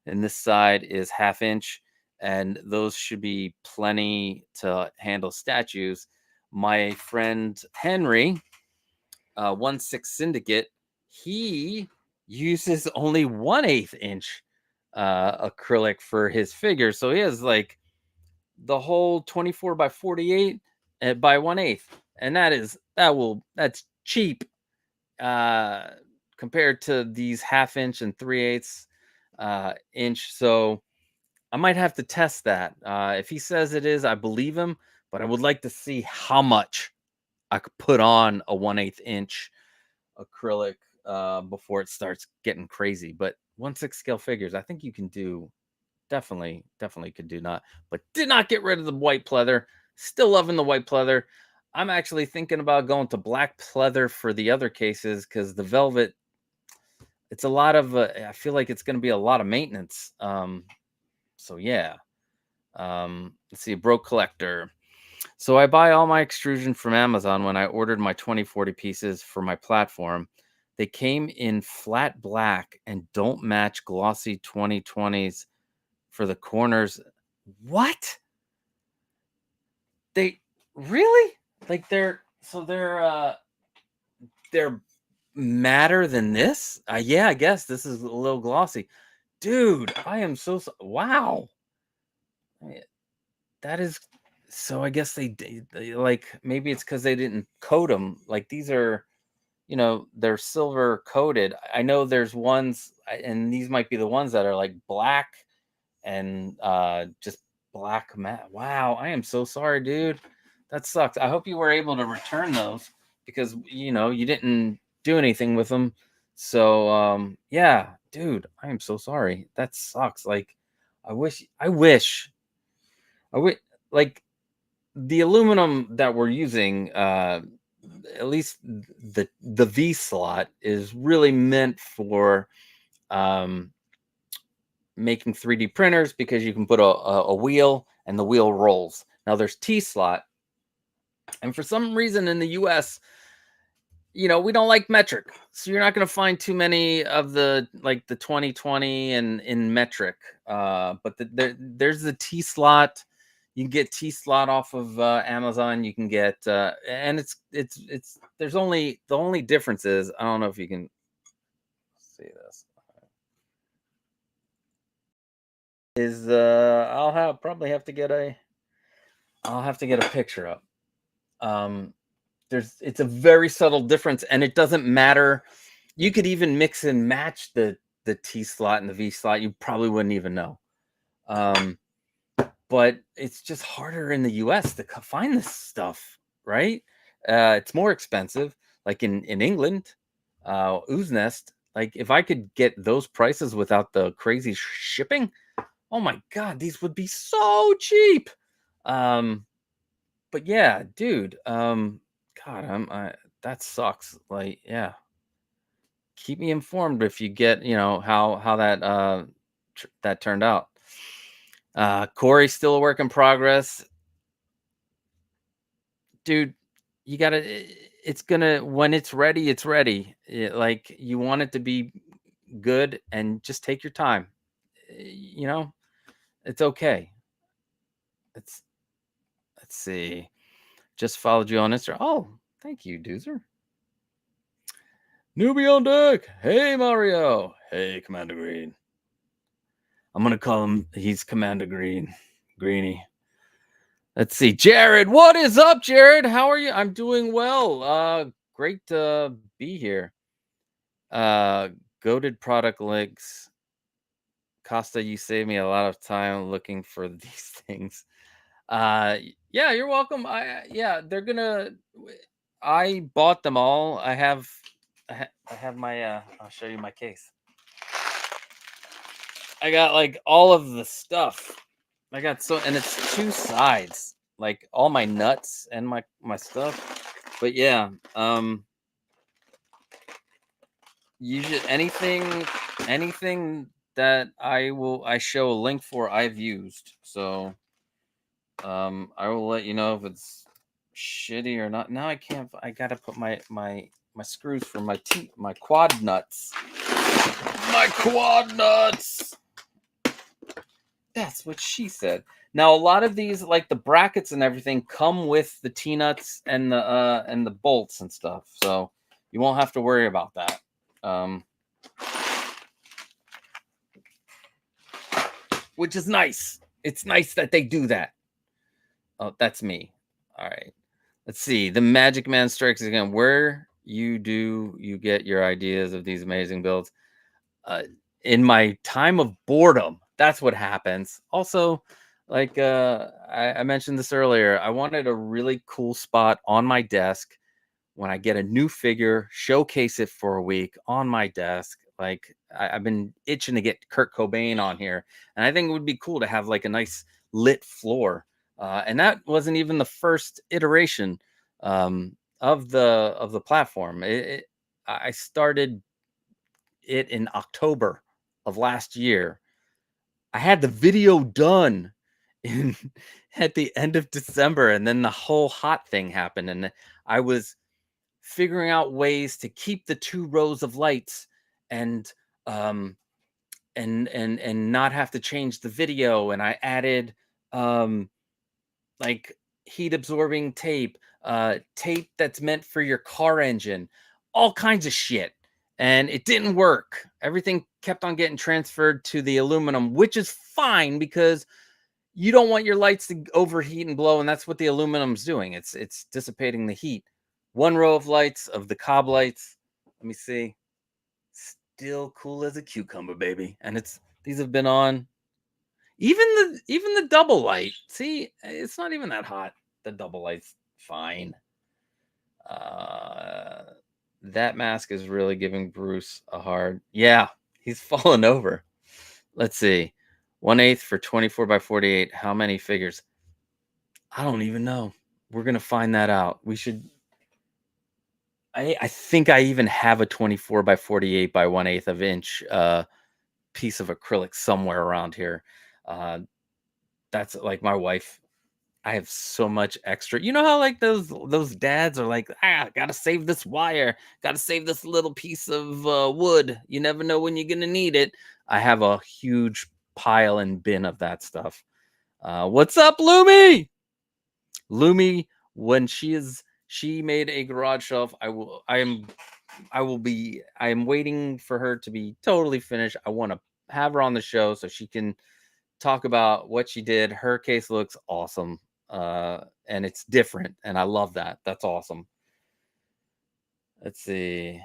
and this side is 1/2 inch. And those should be plenty to handle statues. My friend Henry, 1/6 Syndicate, he uses only 1/8 inch acrylic for his figure. So he has like the whole 24 by 48 by 1/8. And that's cheap compared to these 1/2 inch and 3/8 inch. So I might have to test that. If he says it is, I believe him, but I would like to see how much I could put on a 1/8 inch acrylic before it starts getting crazy. But 1/6 scale figures, I think you can do. Definitely could do not, but did not get rid of the white pleather. Still loving the white pleather. I'm actually thinking about going to black pleather for the other cases because the velvet, it's a lot of, I feel like it's going to be a lot of maintenance. So yeah. Let's see, broke collector. So I buy all my extrusion from Amazon. When I ordered my 2040 pieces for my platform, they came in flat black and don't match glossy 2020s for the corners. What? They really? Like they're madder than this? Yeah, I guess this is a little glossy. Dude, I am wow. That is, so I guess they like, maybe it's because they didn't coat them. Like these are, they're silver coated. I know there's ones, and these might be the ones that are like black and just black matte. Wow, I am so sorry, dude. That sucks. I hope you were able to return those because you didn't do anything with them. So yeah, dude, I am so sorry. That sucks. Like I wish like the aluminum that we're using, at least the V slot is really meant for making 3D printers because you can put a wheel and the wheel rolls. Now there's T slot, and for some reason in the US, we don't like metric, so you're not going to find too many of the 2020 and in metric. But there's the T slot. You can get T slot off of Amazon. You can get and it's there's only the only difference is, I don't know if you can see this, is probably have to get a picture up. It's a very subtle difference, and it doesn't matter. You could even mix and match the T slot and the V slot. You probably wouldn't even know. But it's just harder in the US to find this stuff, right? It's more expensive. Like in England, Ooze Nest, like if I could get those prices without the crazy shipping, oh my God, these would be so cheap. But yeah, dude, God, that sucks. Like, yeah, keep me informed if you get, how that turned out. Corey's still a work in progress, dude. You gotta, it's gonna, when it's ready, it's ready. Like you want it to be good, and just take your time. It's okay. Let's see. Just followed you on Instagram. Oh, thank you, Doozer. Newbie on deck. Hey, Mario. Hey, Commander Green. I'm going to call him, he's Commander Green. Greeny. Let's see. Jared, what is up, Jared? How are you? I'm doing well. Great to be here. Goated product links. Costa, you saved me a lot of time looking for these things. Yeah, you're welcome. They're gonna, I bought them all. I have my I'll show you my case. I got like all of the stuff. I got and it's two sides, like all my nuts and my stuff. But yeah, usually anything that I show a link for, I've used. So I will let you know if it's shitty or not. Now I can't. I gotta put my screws for my quad nuts. My quad nuts. That's what she said. Now a lot of these, like the brackets and everything, come with the T-nuts and the bolts and stuff. So you won't have to worry about that. Which is nice. It's nice that they do that. Oh, that's me. All right. Let's see. The Magic Man strikes again. Where you get your ideas of these amazing builds? In my time of boredom. That's what happens. Also, like I mentioned this earlier, I wanted a really cool spot on my desk when I get a new figure, showcase it for a week on my desk. Like I've been itching to get Kurt Cobain on here, and I think it would be cool to have like a nice lit floor. And that wasn't even the first iteration of the platform. I started it in October of last year. I had the video done in at the end of December, and then the whole hot thing happened, and I was figuring out ways to keep the 2 rows of lights and um and not have to change the video. And I added um like heat absorbing tape, tape that's meant for your car engine, all kinds of shit. And it didn't work. Everything kept on getting transferred to the aluminum, which is fine because you don't want your lights to overheat and blow, and that's what the aluminum's doing. It's dissipating the heat. 1 row of lights of the Cobb lights. Let me see. Still cool as a cucumber, baby. And these have been on. Even the double light. See, it's not even that hot. The double light's fine. That mask is really giving Bruce a hard. Yeah, he's fallen over. Let's see. 1/8 for 24 by 48. How many figures? I don't even know. We're gonna find that out. We should. I think I even have a 24 by 48 by 1/8 of inch piece of acrylic somewhere around here. That's like my wife. I have so much extra. You know how like those dads are like, gotta save this wire, gotta save this little piece of wood. You never know when you're gonna need it. I have a huge pile and bin of that stuff. What's up, Lumi? Lumi, when she made a garage shelf, I am waiting for her to be totally finished. I want to have her on the show so she can talk about what she did. Her case looks awesome. And it's different, and I love that. That's awesome. Let's see.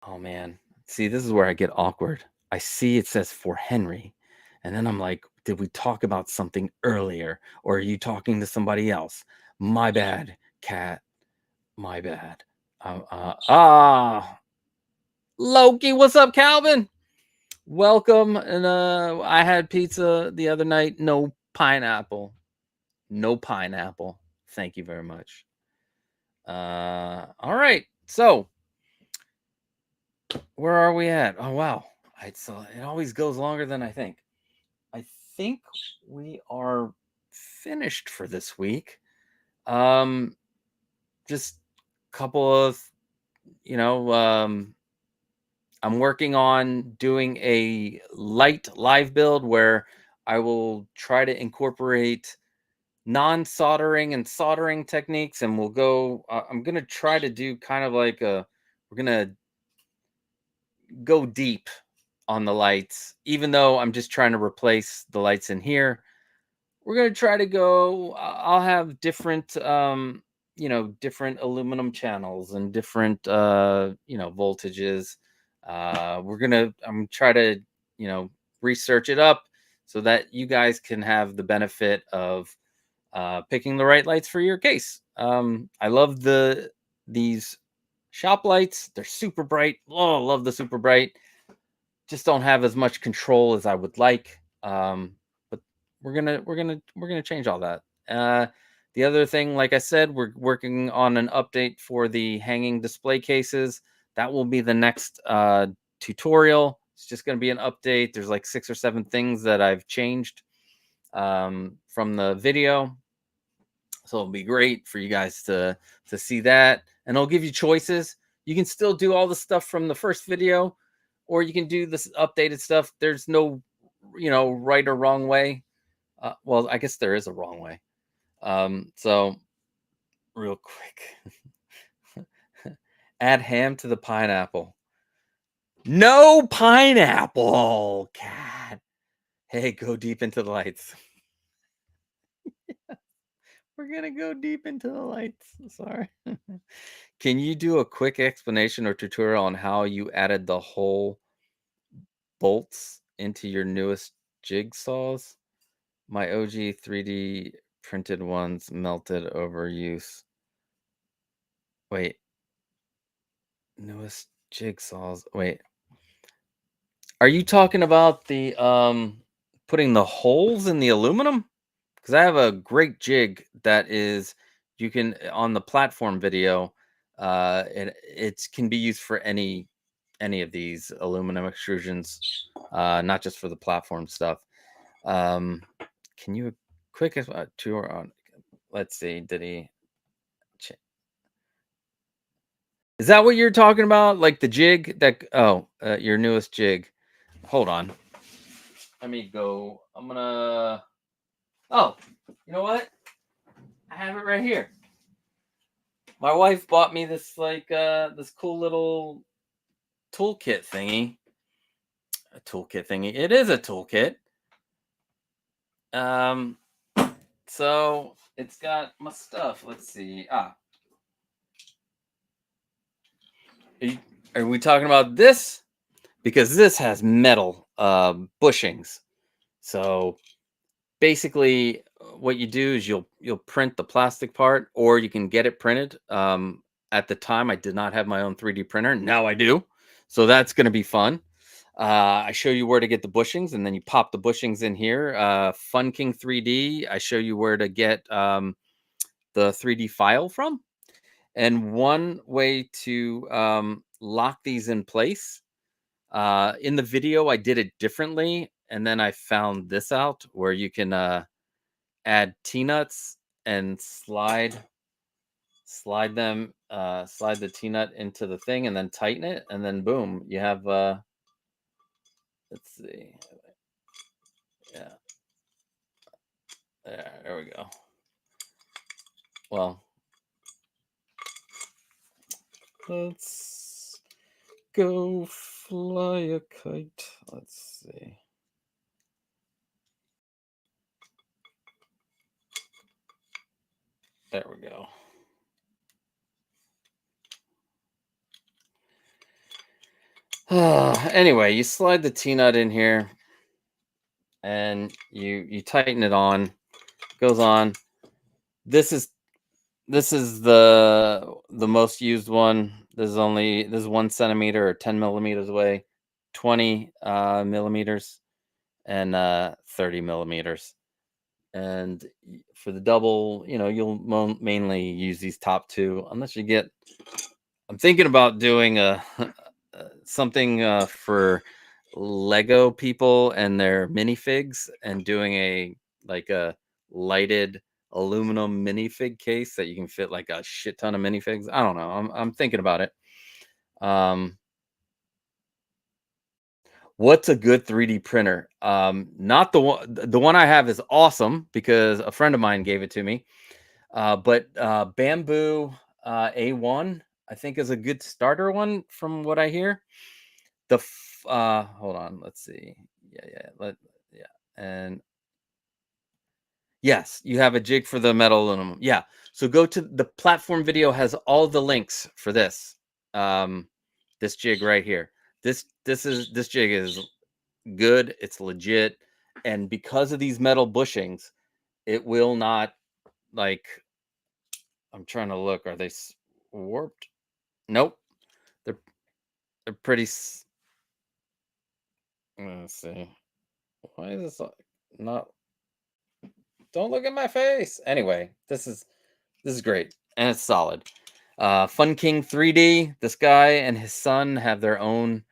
Oh man. See, this is where I get awkward. I see it says for Henry, and then I'm like, did we talk about something earlier, or are you talking to somebody else? My bad, cat. My bad. Loki, what's up, Calvin? Welcome. And I had pizza the other night. No pineapple. No pineapple. Thank you very much. All right. So where are we at? Oh wow. It always goes longer than I think. I think we are finished for this week. Just a couple of, I'm working on doing a light live build where I will try to incorporate non-soldering and soldering techniques, and we'll go. I'm gonna try to do kind of like we're gonna go deep on the lights, even though I'm just trying to replace the lights in here. We're gonna try to go. I'll have different, different aluminum channels and different, voltages. I'm try to, research it up so that you guys can have the benefit of picking the right lights for your case. I love these shop lights. They're super bright. Oh, I love the super bright. Just don't have as much control as I would like. But we're gonna change all that. The other thing, like I said, we're working on an update for the hanging display cases. That will be the next tutorial. It's just going to be an update. There's like 6 or 7 things that I've changed from the video. So it'll be great for you guys to see that. And it'll give you choices. You can still do all the stuff from the first video, or you can do this updated stuff. There's no, right or wrong way. Well, I guess there is a wrong way. So real quick, add ham to the pineapple. No pineapple, cat. Hey, go deep into the lights. We're gonna go deep into the lights. Sorry. Can you do a quick explanation or tutorial on how you added the whole bolts into your newest jigsaws? My OG 3D printed ones melted over use. Wait, newest jigsaws. Wait, are you talking about the putting the holes in the aluminum? Because I have a great jig that is you can on the platform video. It can be used for any of these aluminum extrusions, not just for the platform stuff. Can you quick as tour on? Let's see. Did he? Is that what you're talking about? Like the jig that? Oh, your newest jig. Hold on. Let me go. I'm gonna. Oh, you know what? I have it right here. My wife bought me this this cool little toolkit thingy. A toolkit thingy. It is a toolkit. Um, so it's got my stuff. Let's see. Are we talking about this? Because this has metal bushings. So basically, what you do is you'll print the plastic part, or you can get it printed. At the time, I did not have my own 3D printer. Now I do, so that's going to be fun. I show you where to get the bushings, and then you pop the bushings in here. FunKing 3D. I show you where to get the 3D file from, and one way to lock these in place. In the video, I did it differently, and then I found this out where you can add T-nuts and slide the T-nut into the thing and then tighten it, and then boom, you have let's see. Yeah. There we go. Well, let's go fly a kite. Let's see. There we go. Anyway, you slide the T-nut in here and you tighten it on. Goes on. This is the most used one. This is 1 centimeter or 10 millimeters away, 20 millimeters, and 30 millimeters. And for the double, you'll mainly use these top two, unless you get. I'm thinking about doing a something for Lego people and their minifigs, and doing a lighted aluminum minifig case that you can fit like a shit ton of minifigs. I don't know. I'm thinking about it. What's a good 3D printer? Not the one I have is awesome because a friend of mine gave it to me. But Bamboo A1, I think, is a good starter one from what I hear. Hold on, let's see. Yeah. And yes, you have a jig for the metal aluminum. Yeah. So go to the platform video, has all the links for this. This jig right here. This jig is good. It's legit. And because of these metal bushings, it will not, like, I'm trying to look. Are they warped? Nope. They're pretty. Let's see. Why is this not? Don't look at my face. Anyway, this is great, and it's solid. FunKing 3D. This guy and his son have their own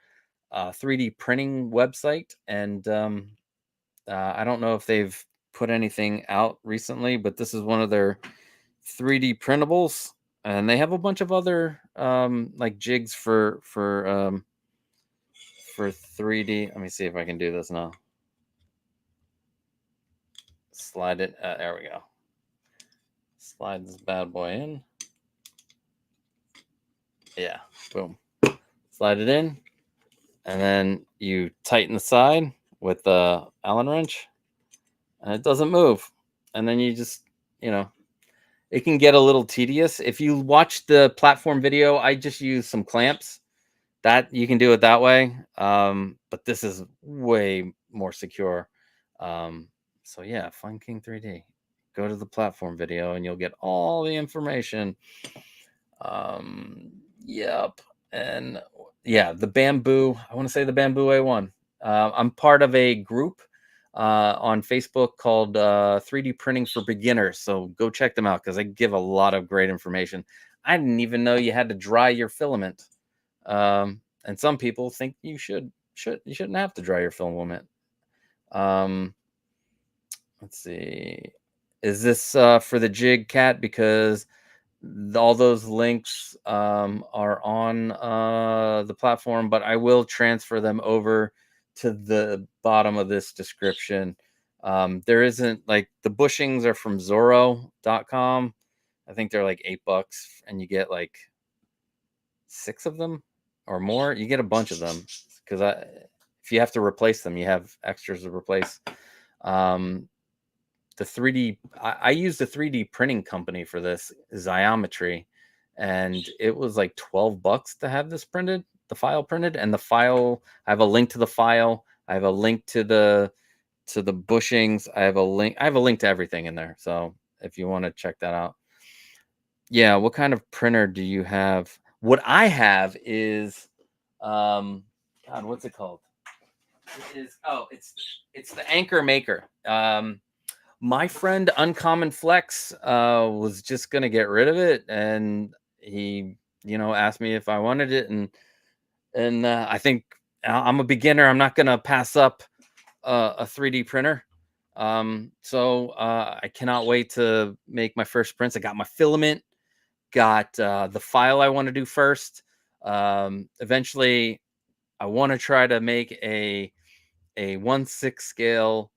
3D printing website, and I don't know if they've put anything out recently, but this is one of their 3D printables, and they have a bunch of other like jigs for 3D. Let me see if I can do this now. Slide it. There we go. Slide this bad boy in. Yeah, boom. Slide it in, and then you tighten the side with the Allen wrench, and it doesn't move. And then you just, it can get a little tedious. If you watch the platform video, I just use some clamps. That you can do it that way, but this is way more secure. So yeah, FunKing 3D. Go to the platform video and you'll get all the information. Yep. And yeah, the bamboo, I want to say the 𝗙𝗶𝗹𝗶. I'm part of a group on Facebook called 3D Printing for Beginners. So go check them out because they give a lot of great information. I didn't even know you had to dry your filament. And some people think you shouldn't have to dry your filament. Let's see. Is this for the jig cat? Because all those links are on the platform, but I will transfer them over to the bottom of this description. There isn't like the bushings are from Zorro.com. I think they're like $8 and you get like 6 of them or more. You get a bunch of them because if you have to replace them, you have extras to replace. The 3D, I used a 3D printing company for this, 𝗖𝘀𝗲𝗄𝗃, and it was like $12 to have this printed, the file printed, and the file, I have a link to the file, I have a link to the bushings, I have a link to everything in there. So if you want to check that out. Yeah, what kind of printer do you have? What I have is God, what's it called? It is, oh, it's the 𝗙𝗀𝗃𝗃. My friend Uncommon Flex was just gonna get rid of it, and he, asked me if I wanted it, and I think I'm a beginner. I'm not gonna pass up a 3D printer. So I cannot wait to make my first prints. I got my filament, got the file I want to do first. Eventually, I want to try to make a 1/6 scale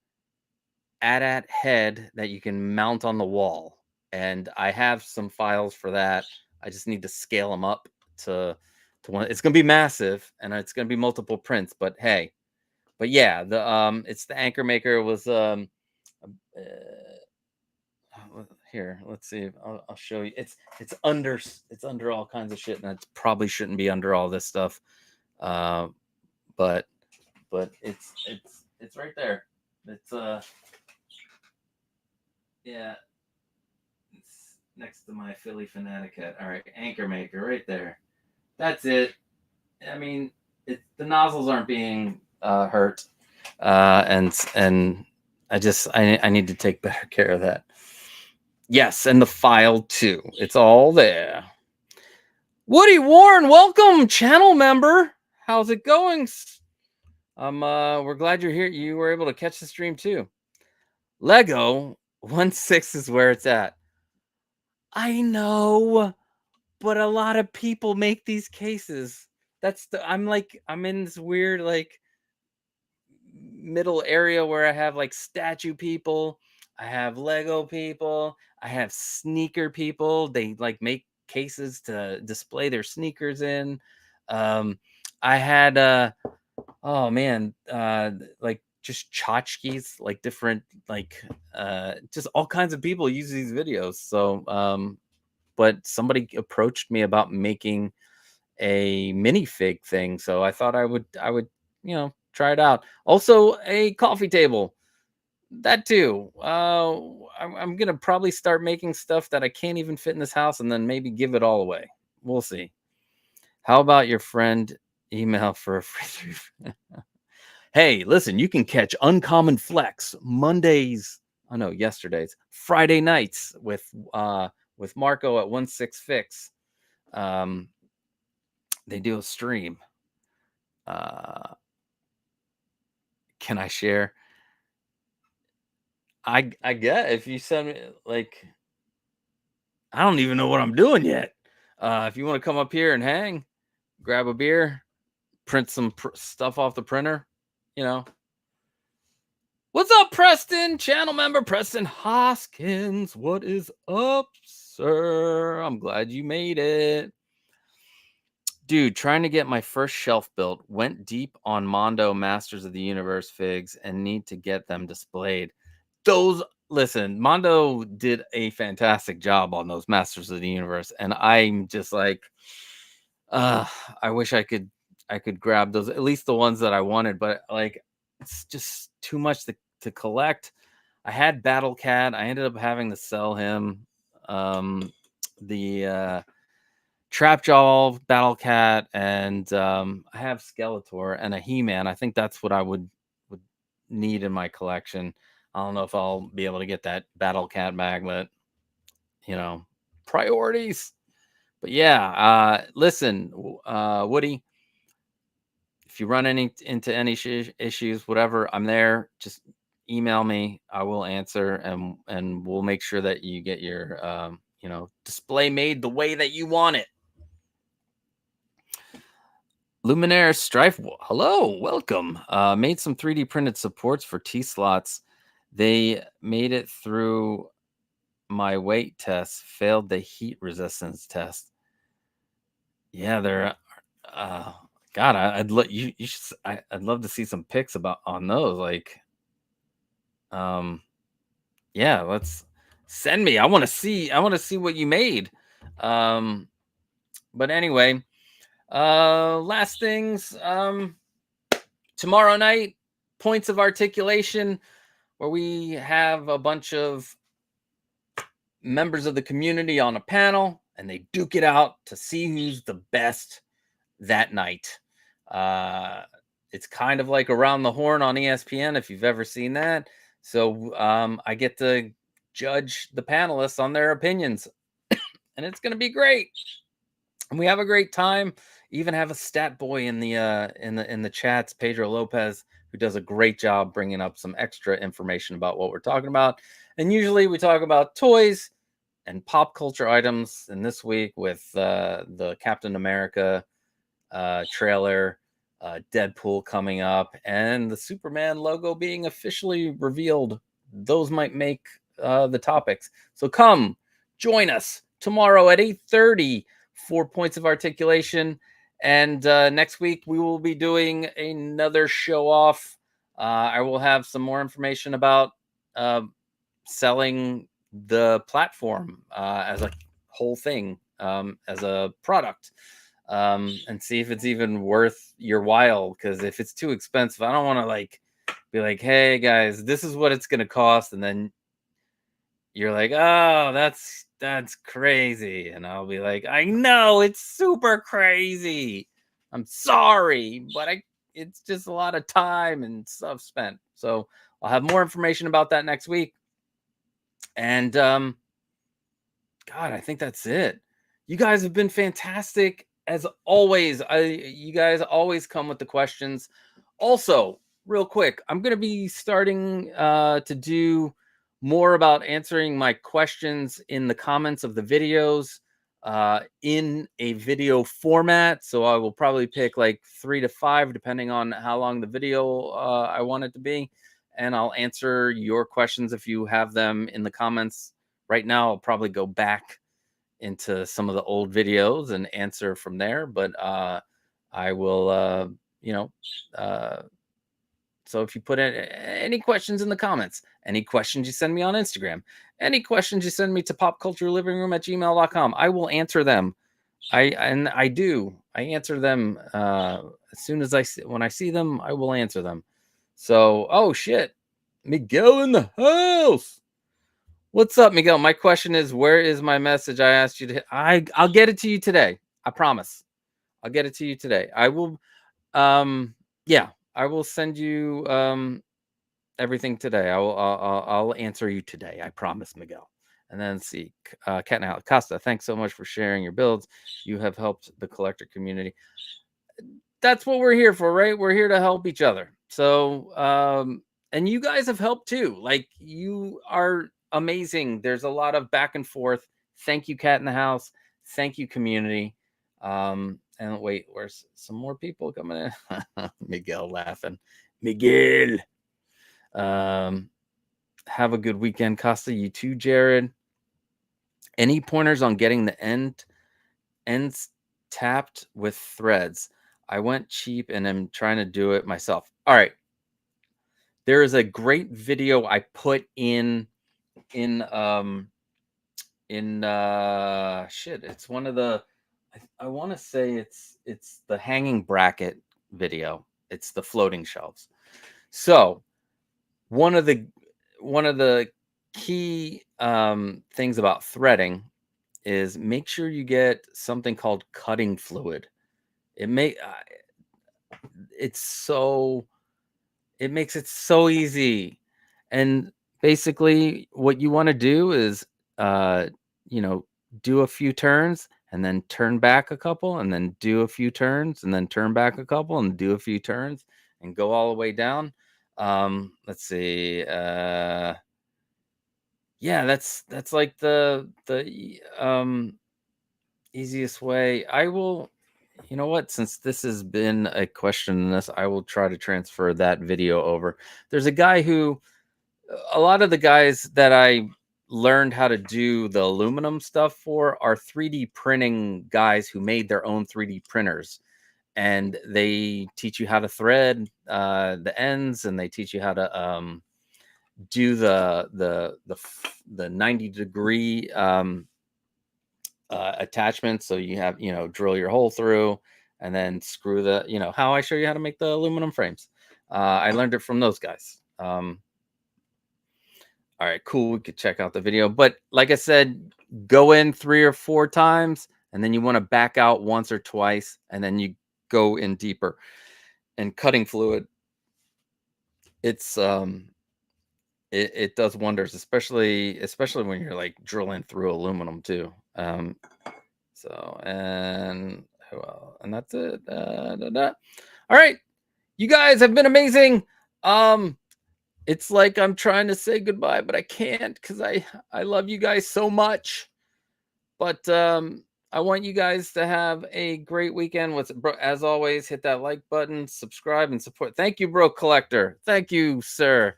AT-AT head that you can mount on the wall, and I have some files for that. I just need to scale them up to one. It's gonna be massive, and it's gonna be multiple prints. But hey, but yeah, it's the 𝗙𝗃𝗃𝗃. It was here. Let's see. I'll show you. It's under all kinds of shit, and it probably shouldn't be under all this stuff. But it's right there. It's yeah, it's next to my Philly Fanatic hat. All right, 𝗙𝗃𝗃𝗃 right there. That's it. I mean, the nozzles aren't being hurt, and I need to take better care of that. Yes, and the file too. It's all there. Woody Warren, welcome, channel member. How's it going? We're glad you're here. You were able to catch the stream too. Lego 1/6 is where it's at. I know, but a lot of people make these cases. I'm in this weird like middle area where I have like statue people, I have Lego people, I have sneaker people. They like make cases to display their sneakers in. I had oh man, like just tchotchkes, like different, like just all kinds of people use these videos. So but somebody approached me about making a minifig thing, so I thought I would try it out. Also a coffee table, that too. I'm gonna probably start making stuff that I can't even fit in this house and then maybe give it all away. We'll see. How about your friend email for a free Hey, listen, you can catch Uncommon Flex Mondays, yesterdays, Friday nights with Marco at 1/6 Fix. They do a stream. Can I share? I get if you send me, like, I don't even know what I'm doing yet. If you want to come up here and hang, grab a beer, print some stuff off the printer, What's up, Preston? Channel member Preston Hoskins. What is up, sir? I'm glad you made it. Dude, trying to get my first shelf built. Went deep on Mondo Masters of the Universe figs and need to get them displayed. Listen, Mondo did a fantastic job on those Masters of the Universe, and I'm just like, I wish I could grab those, at least the ones that I wanted, but like it's just too much to collect. I had Battle Cat. I ended up having to sell him. The Trapjaw, Battle Cat, and I have Skeletor and a He-Man. I think that's what I would need in my collection. I don't know if I'll be able to get that Battle Cat back, but priorities. But yeah, listen, Woody, if you run into any issues, whatever, I'm there. Just email me. I will answer, and we'll make sure that you get your display made the way that you want it. Luminaire Strife, hello, welcome. Made some 3D printed supports for T-slots. They made it through my weight test, failed the heat resistance test. Yeah, they're God, I'd I'd love to see some pics on those. Like, yeah, let's send me. I want to see what you made. But anyway, last things. Tomorrow night, Points of Articulation, where we have a bunch of members of the community on a panel, and they duke it out to see who's the best that night. It's kind of like Around the Horn on ESPN, if you've ever seen that. So I get to judge the panelists on their opinions, and it's going to be great. And we have a great time. Even have a stat boy in the chats, Pedro Lopez, who does a great job bringing up some extra information about what we're talking about. And usually we talk about toys and pop culture items. And this week with the Captain America trailer, Deadpool coming up, and the Superman logo being officially revealed, those might make the topics. So come join us tomorrow at 8:30 for Points of Articulation. And next week we will be doing another show off. I will have some more information about selling the platform as a whole thing, as a product, and see if it's even worth your while. Because if it's too expensive, I don't want to be like, hey guys, this is what it's going to cost, and then you're like, oh, that's crazy, and I'll be like, I know it's super crazy. I'm sorry, but it's just a lot of time and stuff spent. So I'll have more information about that next week. And God, I think that's it. You guys have been fantastic as always. You guys always come with the questions. Also, real quick, I'm going to be starting to do more about answering my questions in the comments of the videos in a video format. So I will probably pick like 3 to 5, depending on how long the video I want it to be. And I'll answer your questions if you have them in the comments. Right now, I'll probably go back into some of the old videos and answer from there. But I will, so if you put any questions in the comments, any questions you send me on Instagram, any questions you send me to popculturelivingroom@gmail.com, I will answer them. I answer them as soon as when I see them, I will answer them. So, oh shit, Miguel in the house. What's up, Miguel? My question is, where is my message I asked you to? I'll get it to you today. I promise. I'll get it to you today. I will. Yeah, I will send you everything today. I'll answer you today. I promise, Miguel. And then see, Cat and Al Costa. Thanks so much for sharing your builds. You have helped the collector community. That's what we're here for, right? We're here to help each other. So, and you guys have helped too. Like, you are amazing. There's a lot of back and forth. Thank you, Cat in the House. Thank you, community. And wait, where's some more people coming in? Miguel laughing. Miguel. Have a good weekend, Costa. You too, Jared. Any pointers on getting the ends tapped with threads? I went cheap and am trying to do it myself. All right. There is a great video I put in shit. It's one of the, I want to say it's the hanging bracket video. It's the floating shelves. So one of the one of the key things about threading is make sure you get something called cutting fluid. It may it's so it makes it so easy. And basically what you want to do is uh you know, do a few turns and then turn back a couple and then do a few turns and then turn back a couple and do a few turns and go all the way down. Let's see. Yeah, that's like the easiest way. I will, you know what, since this has been a question in this, I will try to transfer that video over. There's a guy who, a lot of the guys that I learned how to do the aluminum stuff for are 3D printing guys who made their own 3D printers. And they teach you how to thread the ends, and they teach you how to do the 90-degree attachment. So you have, you know, drill your hole through and then screw the, you know, how I show you how to make the aluminum frames. I learned it from those guys. All right, cool. We could check out the video. But like I said, go in 3 or 4 times, and then you want to back out once or twice, and then you go in deeper. And cutting fluid, it's it does wonders, especially when you're like drilling through aluminum too. So, and well, and that's it. All right, you guys have been amazing. It's like I'm trying to say goodbye, but I can't because I love you guys so much. But I want you guys to have a great weekend. As always, hit that like button, subscribe, and support. Thank you, Bro Collector. Thank you, sir.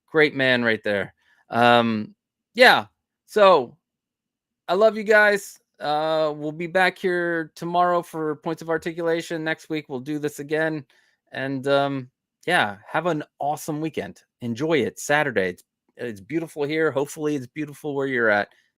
Great man right there. Yeah. So I love you guys. We'll be back here tomorrow for points of articulation. Next week we'll do this again. And yeah, have an awesome weekend. Enjoy it. Saturday. It's beautiful here. Hopefully it's beautiful where you're at.